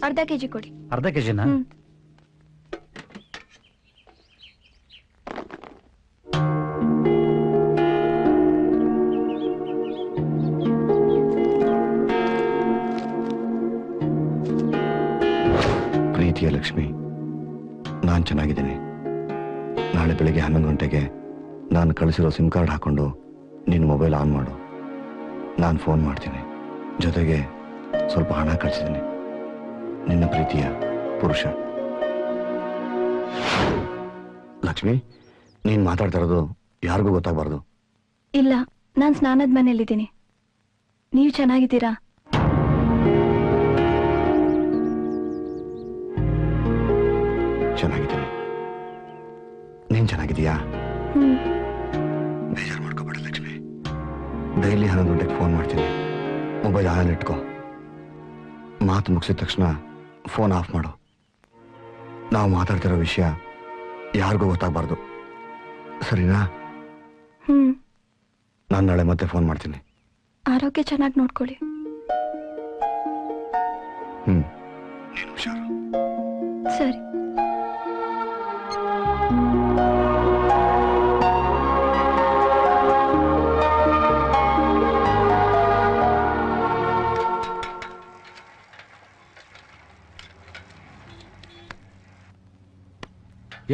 ಅರ್ಧ ಕೆಜಿ ಕೊಡಿ. ಅರ್ಧ ಕೆಜಿನ? ಪ್ರೀತಿಯ ಲಕ್ಷ್ಮಿ, ನಾನ್ ಚೆನ್ನಾಗಿದ್ದೀನಿ. ನಾಳೆ ಬೆಳಿಗ್ಗೆ 11 ಗಂಟೆಗೆ ನಾನು ಕಳಿಸಿರೋ ಸಿಮ್ ಕಾರ್ಡ್ ಹಾಕೊಂಡು ನಿನ್ನ ಮೊಬೈಲ್ ಆನ್ ಮಾಡು. ನಾನು ಫೋನ್ ಮಾಡ್ತೀನಿ. ಜೊತೆಗೆ ಸ್ವಲ್ಪ ಹಣ ಕಳಿಸಿದ್ದೀನಿ. ನಿನ್ನ ಪ್ರೀತಿಯ ಪುರುಷ. ಲಕ್ಷ್ಮಿ, ನೀನ್ ಮಾತಾಡ್ತಾ ಇರೋದು ಯಾರಿಗೂ ಗೊತ್ತಾಗಬಾರ್ದು. ಇಲ್ಲ, ನಾನ್ ಸ್ನಾನದ ಮನೇಲಿದ್ದೀನಿ. ನೀವು ಚೆನ್ನಾಗಿದ್ದೀರಾ? ಚೆನ್ನಾಗಿದ್ದೀನಿ. ನೀನ್ ಚೆನ್ನಾಗಿದೀಯಾ? ಹ್ಮ್. ಬೇಜಾರು ಮಾಡ್ಕೋಬೇಡ ಲಕ್ಷ್ಮಿ. ಡೈಲಿ 11 ಗಂಟೆಗೆ ಫೋನ್ ಮಾಡ್ತೀನಿ. ಮೊಬೈಲ್ ಆನಲ್ಲಿ ಇಟ್ಕೋ. ಮಾತು ಮುಗಿಸಿದ ತಕ್ಷಣ ಫೋನ್ ಆಫ್ ಮಾಡು. ನಾವು ಮಾತಾಡ್ತಿರೋ ವಿಷಯ ಯಾರಿಗೂ ಗೊತ್ತಾಗಬಾರ್ದು, ಸರಿನಾ? ನಾನು ನಾಳೆ ಮತ್ತೆ ಫೋನ್ ಮಾಡ್ತೀನಿ. ಆರೋಗ್ಯ ಚೆನ್ನಾಗಿ ನೋಡ್ಕೊಳ್ಳಿ. ನೀನು ಹುಷಾರು. ಸರಿ.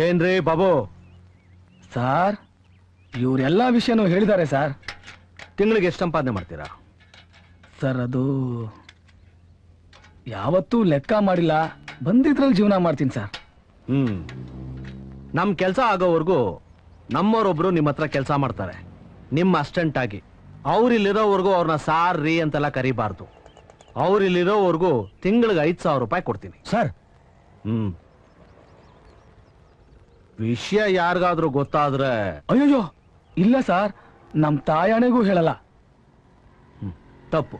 ಏನ್ರಿ ಬಾಬು? ಸಾರ್, ಇವರೆಲ್ಲ ವಿಷಯನೂ ಹೇಳಿದ್ದಾರೆ ಸರ್. ತಿಂಗಳಿಗೆ ಎಷ್ಟು ಸಂಪಾದನೆ ಮಾಡ್ತೀರಾ? ಸರ್, ಅದು ಯಾವತ್ತೂ ಲೆಕ್ಕ ಮಾಡಿಲ್ಲ. ಬಂದಿದ್ರಲ್ಲಿ ಜೀವನ ಮಾಡ್ತೀನಿ ಸರ್. ನಮ್ ಕೆಲಸ ಆಗೋವರೆಗೂ ನಮ್ಮವರೊಬ್ರು ನಿಮ್ಮ ಹತ್ರ ಕೆಲಸ ಮಾಡ್ತಾರೆ, ನಿಮ್ಮ ಅಸ್ಟೆಂಟ್ ಆಗಿ. ಅವ್ರಿಲ್ಲಿರೋವರೆಗೂ ಅವ್ರನ್ನ ಸಾರ್ ರೀ ಅಂತೆಲ್ಲ ಕರಿಬಾರ್ದು. ಅವ್ರಿಲ್ಲಿರೋವರೆಗೂ ತಿಂಗಳಿಗೆ 5,000 ರೂಪಾಯಿ ಕೊಡ್ತೀನಿ ಸರ್. ವಿಷಯ ಯಾರಿಗಾದ್ರೂ ಗೊತ್ತಾದ್ರೆ? ಅಯ್ಯೋ ಇಲ್ಲ ಸರ್, ನಮ್ ತಾಯಣೆಗೂ ಹೇಳಲ್ಲ. ತಪ್ಪು.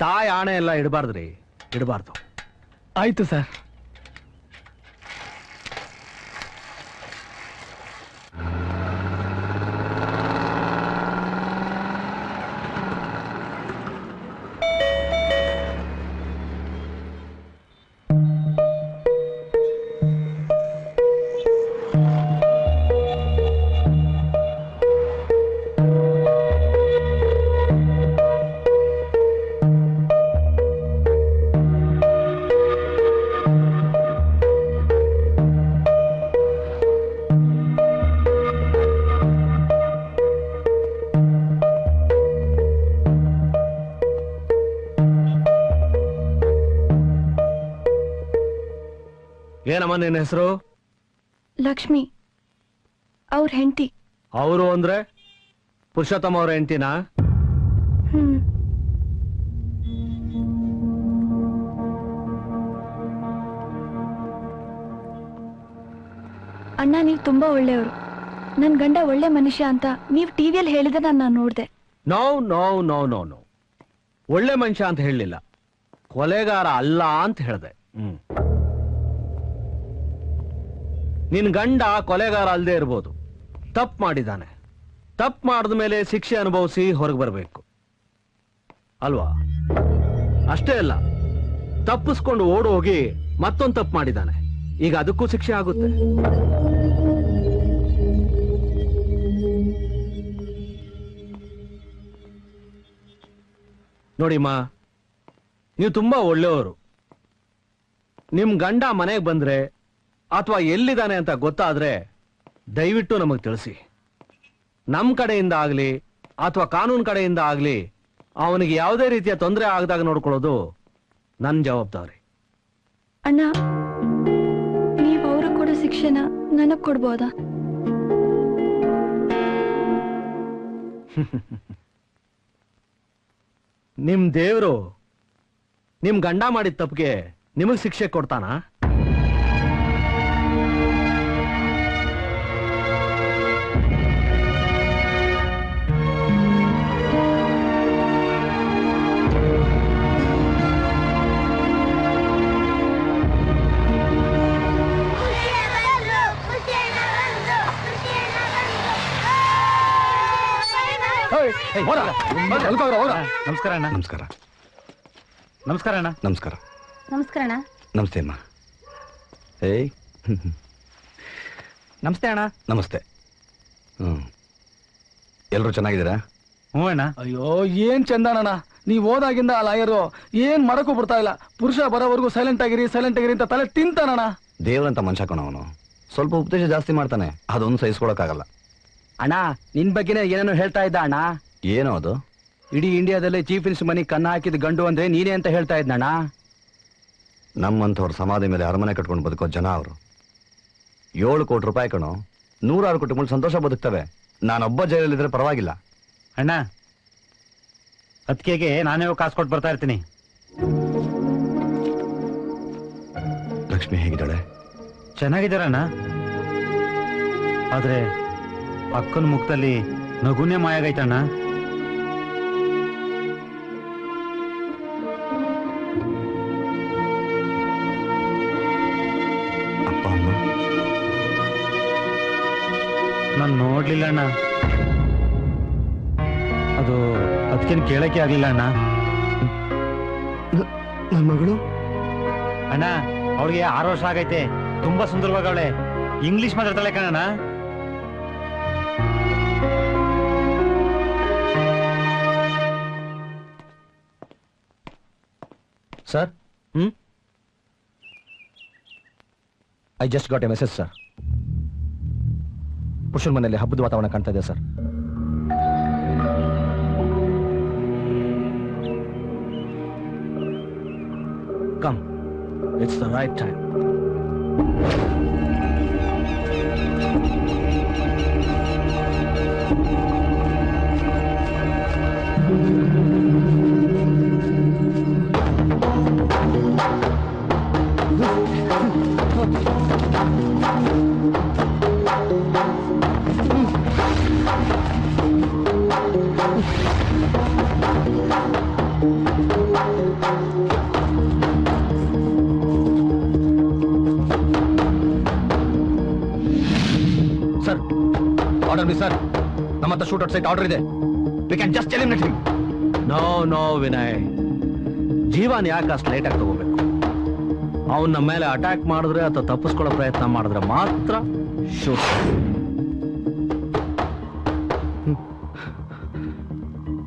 ತಾಯಿ ಆಣೆ ಎಲ್ಲ ಇಡಬಾರ್ದ್ರಿ, ಇಡಬಾರ್ದು. ಆಯ್ತು ಸರ್. ಏನಮ್ಮ ನಿನ್ನ ಹೆಸರು? ಲಕ್ಷ್ಮಿ, ಅವ್ರ ಹೆಂಡತಿ. ಅವರು ಅಂದ್ರೆ ಪುರುಷೋತ್ತಮ ಅವ್ರ ಹೆಂಡತಿನಾ? ಅಣ್ಣ, ನೀವು ತುಂಬಾ ಒಳ್ಳೆಯವರು. ನನ್ ಗಂಡ ಒಳ್ಳೆ ಮನುಷ್ಯ ಅಂತ ನೀವು ಟಿವಿಯಲ್ಲಿ ಹೇಳಿದ್ರೆ ನಾನು ನೋಡ್ದೆ. No no no no no, ಒಳ್ಳೆ ಮನುಷ್ಯ ಅಂತ ಹೇಳಲಿಲ್ಲ, ಕೊಲೆಗಾರ ಅಲ್ಲ ಅಂತ ಹೇಳ್ದೆ. ನಿನ್ ಗಂಡ ಕೊಲೆಗಾರ ಅಲ್ಲದೆ ಇರ್ಬೋದು, ತಪ್ಪು ಮಾಡಿದಾನೆ. ತಪ್ಪು ಮಾಡಿದ ಮೇಲೆ ಶಿಕ್ಷೆ ಅನುಭವಿಸಿ ಹೊರಗೆ ಬರಬೇಕು ಅಲ್ವಾ? ಅಷ್ಟೇ ಅಲ್ಲ, ತಪ್ಪಿಸ್ಕೊಂಡು ಓಡಿ ಹೋಗಿ ಮತ್ತೊಂದು ತಪ್ಪು ಮಾಡಿದಾನೆ. ಈಗ ಅದಕ್ಕೂ ಶಿಕ್ಷೆ ಆಗುತ್ತೆ. ನೋಡಿಮ್ಮ, ನೀವು ತುಂಬಾ ಒಳ್ಳೆಯವರು. ನಿಮ್ ಗಂಡ ಮನೆಗೆ ಬಂದ್ರೆ ಅಥವಾ ಎಲ್ಲಿದ್ದಾನೆ ಅಂತ ಗೊತ್ತಾದ್ರೆ ದಯವಿಟ್ಟು ನಮಗೆ ತಿಳಿಸಿ. ನಮ್ಮ ಕಡೆಯಿಂದ ಆಗ್ಲಿ ಅಥವಾ ಕಾನೂನು ಕಡೆಯಿಂದ ಆಗ್ಲಿ ಅವನಿಗೆ ಯಾವುದೇ ರೀತಿಯ ತೊಂದರೆ ಆಗದಾಗ ನೋಡ್ಕೊಳ್ಳೋದು ನನ್ನ ಜವಾಬ್ದಾರಿ. ಅಣ್ಣ, ನೀವು ಅವ್ರಿಗೆ ಕೊಡೋ ಶಿಕ್ಷೆನ ನನಗ್ ಕೊಡ್ಬೋದಾ? ನಿಮ್ ದೇವ್ರು ನಿಮ್ ಗಂಡ ಮಾಡಿದ ತಪ್ಪಿಗೆ ನಿಮಗ್ ಶಿಕ್ಷೆ ಕೊಡ್ತಾನ? ನಮಸ್ಕಾರ ಅಣ್ಣ. ನಮಸ್ಕಾರ. ನಮಸ್ಕಾರ ಅಣ್ಣ. ನಮಸ್ಕಾರ. ನಮಸ್ಕಾರ ಅಣ್ಣ. ನಮಸ್ತೆ ಅಮ್ಮ. ಏಯ್ ನಮಸ್ತೆ ಅಣ್ಣ. ನಮಸ್ತೆ. ಎಲ್ಲರೂ ಚೆನ್ನಾಗಿದ್ದೀರಾ? ಹ್ಞೂ ಅಣ್ಣ. ಅಯ್ಯೋ, ಏನ್ ಚಂದನಣ್ಣ, ನೀವ್ ಹೋದಾಗಿಂದ ಆ ಲಾಯರು ಏನ್ ಮಾಡಕ್ಕೂ ಬಿಡ್ತಾ ಇಲ್ಲ. ಪುರುಷ ಬರೋವರೆಗೂ ಸೈಲೆಂಟ್ ಆಗಿರಿ ಅಂತ ತಲೆ ತಿಂತಾನಣ್ಣ. ದೇವ್ರಂತ ಮನುಷ್ಯ ಕಣ ಅವನು. ಸ್ವಲ್ಪ ಉಪದೇಶ ಜಾಸ್ತಿ ಮಾಡ್ತಾನೆ, ಅದೊಂದು ಸಹಿಸ್ಕೊಳಕ್ಕಾಗಲ್ಲ. ಅಣ್ಣ, ನಿನ್ ಬಗ್ಗೆನೇ ಏನೇನೋ ಹೇಳ್ತಾ ಇದ್ದ ಅಣ್ಣ. ಏನೋ ಅದು? ಇಡೀ ಇಂಡಿಯಾದಲ್ಲಿ ಚೀಫ್ ಮಿನಿಸ್ಟರ್ ಮನೆಗೆ ಕನ್ನ ಹಾಕಿದ ಗಂಡು ಅಂದ್ರೆ ನೀನೇ ಅಂತ ಹೇಳ್ತಾ ಇದ್ನಣ್ಣ. ನಮ್ಮಂಥವ್ರ ಸಮಾಧಿ ಮೇಲೆ ಅರಮನೆ ಕಟ್ಕೊಂಡು ಬದುಕೋ ಜನ ಅವರು. 7 ಕೋಟಿ ರೂಪಾಯಿ ಕಣೋ, 100 ಕುಟುಂಬಗಳು ಸಂತೋಷ ಬದುಕ್ತವೆ. ನಾನೊಬ್ಬ ಜೈಲಲ್ಲಿದ್ರೆ ಪರವಾಗಿಲ್ಲ. ಅಣ್ಣ, ಅದಕ್ಕೆ ನಾನೇ ಕಾಸು ಕೊಟ್ಟು ಬರ್ತಾ ಇರ್ತೀನಿ. ಲಕ್ಷ್ಮಿ ಹೇಗಿದ್ದಾಳೆ? ಚೆನ್ನಾಗಿದ್ದಾರಣ್ಣ. ಆದ್ರೆ ಅಕ್ಕನ ಮುಖದಲ್ಲಿ ನಗುನೇ ಮಾಯಾಗೈತಣ್ಣ. ಅಪ್ಪ ಅಮ್ಮ ನಾನು ನೋಡ್ಲಿಲ್ಲ ಅಣ್ಣ. ಅದು ಅದಕ್ಕೇನು ಕೇಳಕ್ಕೆ ಆಗ್ಲಿಲ್ಲ ಅಣ್ಣ. ನನ್ನ ಮಗಳು ಅಣ್ಣ, ಅವಳಿಗೆ 6 ವರ್ಷ ಆಗೈತೆ. ತುಂಬಾ ಸುಂದರವಾಗವಳೆ. ಇಂಗ್ಲಿಷ್ ಮಾತಾಡ್ತಾಳೆ ಕಣಣ್ಣ. Sir, I just got a message sir. ಪುರುಷನ ಮನೆಯಲ್ಲಿ ಹಬ್ಬದ ವಾತಾವರಣ ಕಾಣ್ತಾ ಇದೆ sir. Come, it's the right time. Sir, order me sir. ನಮ್ಮ ಹತ್ರ ಶೂಟ್ ಔಟ್ ಸೈಟ್ ಆರ್ಡರ್ ಇದೆ. We can just eliminate him. No Vinay, Jeevan ಯಾಕೆ ಅಷ್ಟು ಲೇಟಾಗಿ ತಗೋಬೇಕು? ಅವನ ಮೇಲೆ ಅಟ್ಯಾಕ್ ಮಾಡಿದ್ರೆ ಅಥವಾ ತಪ್ಪಿಸ್ಕೊಳ್ಳೋ ಪ್ರಯತ್ನ ಮಾಡಿದ್ರೆ ಮಾತ್ರ ಶೂಟ್.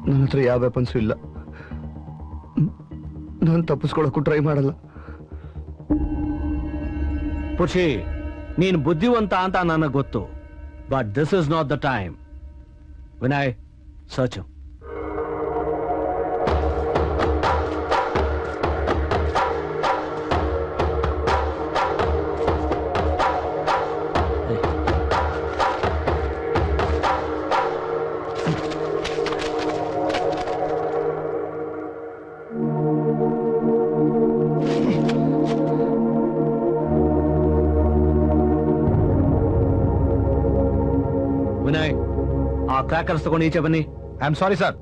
ನನ್ನ ಹತ್ರ ಯಾವ ವೆಪನ್ಸು ಇಲ್ಲ. ನಾನು ತಪ್ಪಿಸ್ಕೊಳ್ಳೋಕ್ಕೂ ಟ್ರೈ ಮಾಡಲ್ಲ. ಪುಷಿ, ನೀನು ಬುದ್ಧಿವಂತ ಅಂತ ನನಗೆ ಗೊತ್ತು. But this is not the time. Vinay, search. Vinay, ಆ ಕ್ರ್ಯಾಕರ್ಸ್ ತಗೊಂಡು ಈಚೆ ಬನ್ನಿ. I am sorry sir.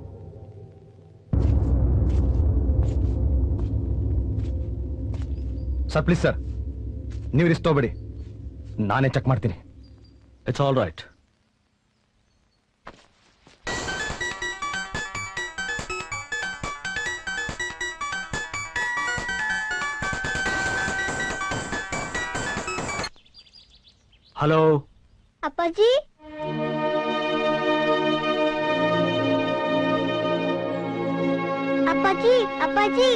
Sir please sir, ನೀವು ರಿಸ್ಕ್ ತಗೋಬೇಡಿ. ನಾನೇ ಚೆಕ್ ಮಾಡ್ತೀನಿ. It's all right. ಹಲೋ ಅಪ್ಪಾಜಿ, ಅಪ್ಪಾಜಿ, ಅಪ್ಪಾಜಿ.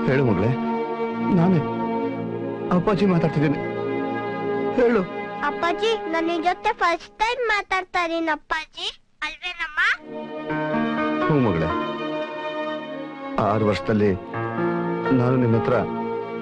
ಹೇಳು ಮಗಳೇ, ನಾನೇ ಅಪ್ಪಾಜಿ ಮಾತಾಡ್ತಿದ್ದೀನಿ. ಹೇಳು. ಅಪ್ಪಾಜಿ, ನಾನು ನಿನ್ ಜೊತೆ ಫಸ್ಟ್ ಟೈಮ್ ಮಾತಾಡ್ತಾ ಇದೀನಿ ಅಪ್ಪಾಜಿ, ಅಲ್ವೇನಮ್ಮ? ಹ್ಞೂ ಮಗಳೇ, 6 ವರ್ಷದಲ್ಲಿ ನಾನು ನಿನ್ನ ಹತ್ರ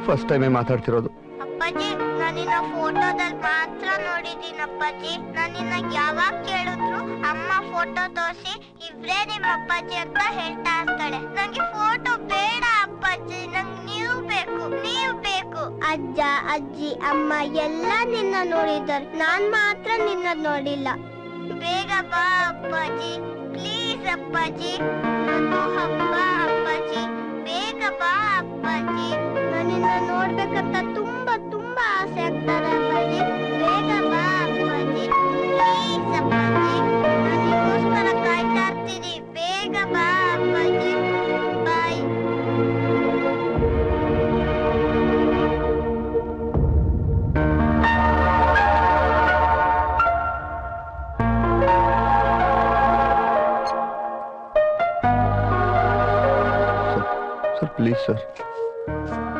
ಫಸ್ಟ್ ಟೈಮೇ ಮಾತಾಡ್ತಿರೋದು. ಅಪ್ಪಾಜಿ, ನಾನು ನಿನ್ನ ಫೋಟೋದಲ್ಲಿ ಮಾತ್ರ ನೋಡಿದೀನಿ ಅಪ್ಪಾಜಿ. ನಾನು ನಿನ್ನ ಯಾವಾಗ ಕೇಳಿದ್ರು ಅಮ್ಮ ಫೋಟೋ ತೋರಿಸಿ ಇವ್ರೇ ನಿಮ್ಮ ಅಪ್ಪಾಜಿ ಅಂತ ಹೇಳ್ತಾ ಇರ್ತಾಳೆ. ನಂಗೆ ಫೋಟೋ ಬೇಡ ಅಪ್ಪಾಜಿ, ನಂಗೆ ನೀವು ಬೇಕು, ನೀವು ಬೇಕು. ಅಜ್ಜ, ಅಜ್ಜಿ, ಅಮ್ಮ ಎಲ್ಲ ನಿನ್ನ ನೋಡಿದ್ದಾರೆ, ನಾನ್ ಮಾತ್ರ ನಿನ್ನ ನೋಡಿಲ್ಲ. ಬೇಗ ಬಾ ಅಪ್ಪಾಜಿ, ಪ್ಲೀಸ್ ಅಪ್ಪಾಜಿ. ಅದು ಹಬ್ಬ ಅಪ್ಪಾಜಿ, ಬೇಗ ಬಾ ಅಪ್ಪಾಜಿ. ನಾನು ನಿನ್ನ ನೋಡ್ಬೇಕಂತ ತುಂಬಾ ತುಂಬಾ ಆಸೆ ಆಗ್ತಾರೆ ಅಪ್ಪಾಜಿ. ಬೇಗ ಬಾ ಅಪ್ಪಾಜಿ, ಪ್ಲೀಸ್ ಅಪ್ಪಾಜಿ. ನಾನು ನಿಗೋಸ್ಕರ ಕಾಯ್ತಾ ಇರ್ತೀನಿ. ಬೇಗ ಬಾ ಅಪ್ಪಾಜಿ. Bye. Sir please sir.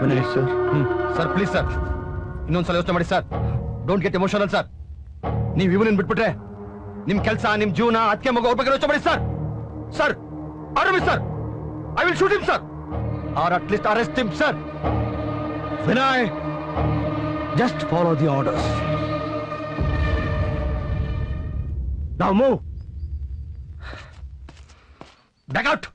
Vinay sir. Sir please sir, ಇನ್ನೊಂದ್ಸಲ ಯೋಚನೆ ಮಾಡಿ ಸರ್. Don't get emotional sir. ನೀವು ಇವನನ್ನ ಬಿಟ್ಬಿಟ್ರೆ ನಿಮ್ ಕೆಲಸ, ನಿಮ್ ಜೀವನ, ಅದಕ್ಕೆ ಮಗು ಅವ್ರ ಬಗ್ಗೆ ಯೋಚನೆ ಮಾಡಿ sir. Sir, order me sir. I will shoot him sir, or at least arrest him sir. Vinay, just follow the orders. Now move. Back out.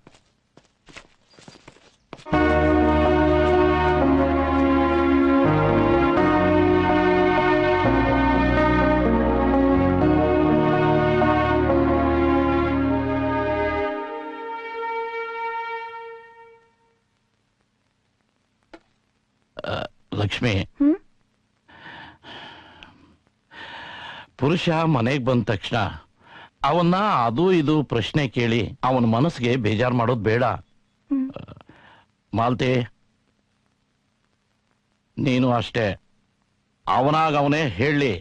Lakshmi, Purusha ಮನೆಗೆ ಬಂದ ತಕ್ಷಣ ಅವನ್ನ ಅದು ಇದು ಪ್ರಶ್ನೆ ಕೇಳಿ ಅವನ ಮನಸ್ಸಿಗೆ ಬೇಜಾರು ಮಾಡೋದು ಬೇಡ. ಮಾಲ್ತಿ, ನೀನು ಅಷ್ಟೇ. ಅವನಾಗ ಅವನೇ ಹೇಳಿ,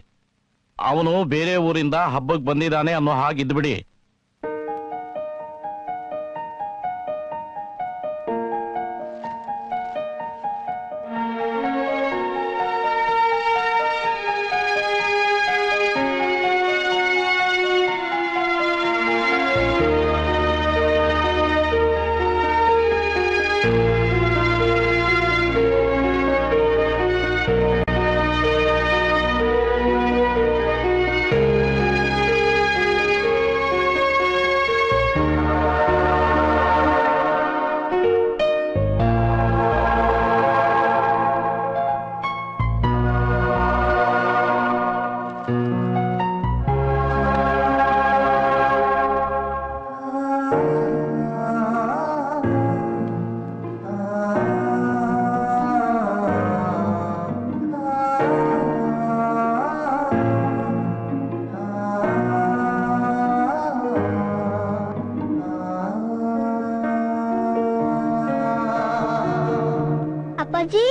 ಅವನು ಬೇರೆ ಊರಿಂದ ಹಬ್ಬಕ್ಕೆ ಬಂದಿದ್ದಾನೆ ಅನ್ನೋ ಹಾಗಿದ್ಬಿಡಿ. ಅಪ್ಪಾಜಿ,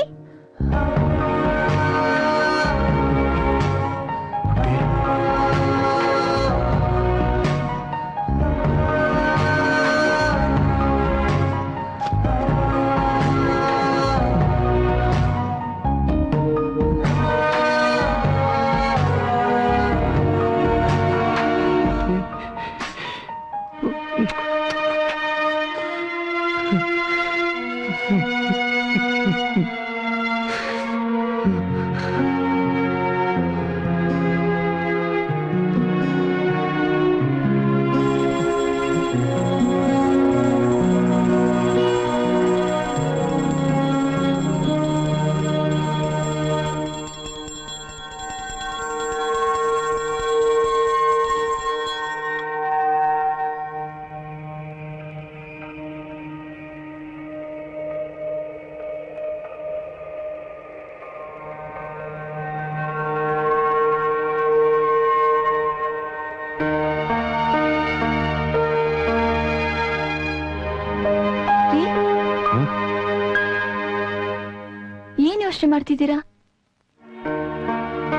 ಏನ್ ಯೋಚನೆ ಮಾಡ್ತಿದ್ದೀರಾ?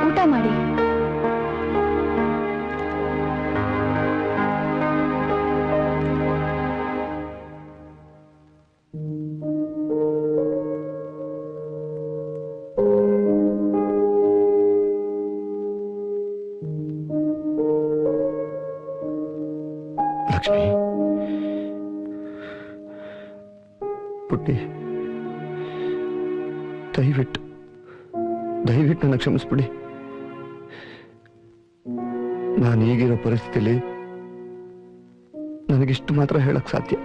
ಊಟ ಮಾಡಿ. ಲಕ್ಷ್ಮಿ, ಪುಟ್ಟಿ, ದಯವಿಟ್ಟು ನನ್ನ ಕ್ಷಮಿಸ್ಬಿಡಿ. ನಾನು ಈಗಿರೋ ಪರಿಸ್ಥಿತಿಯಲ್ಲಿ ನನಗಿಷ್ಟು ಮಾತ್ರ ಹೇಳಕ್ ಸಾಧ್ಯ.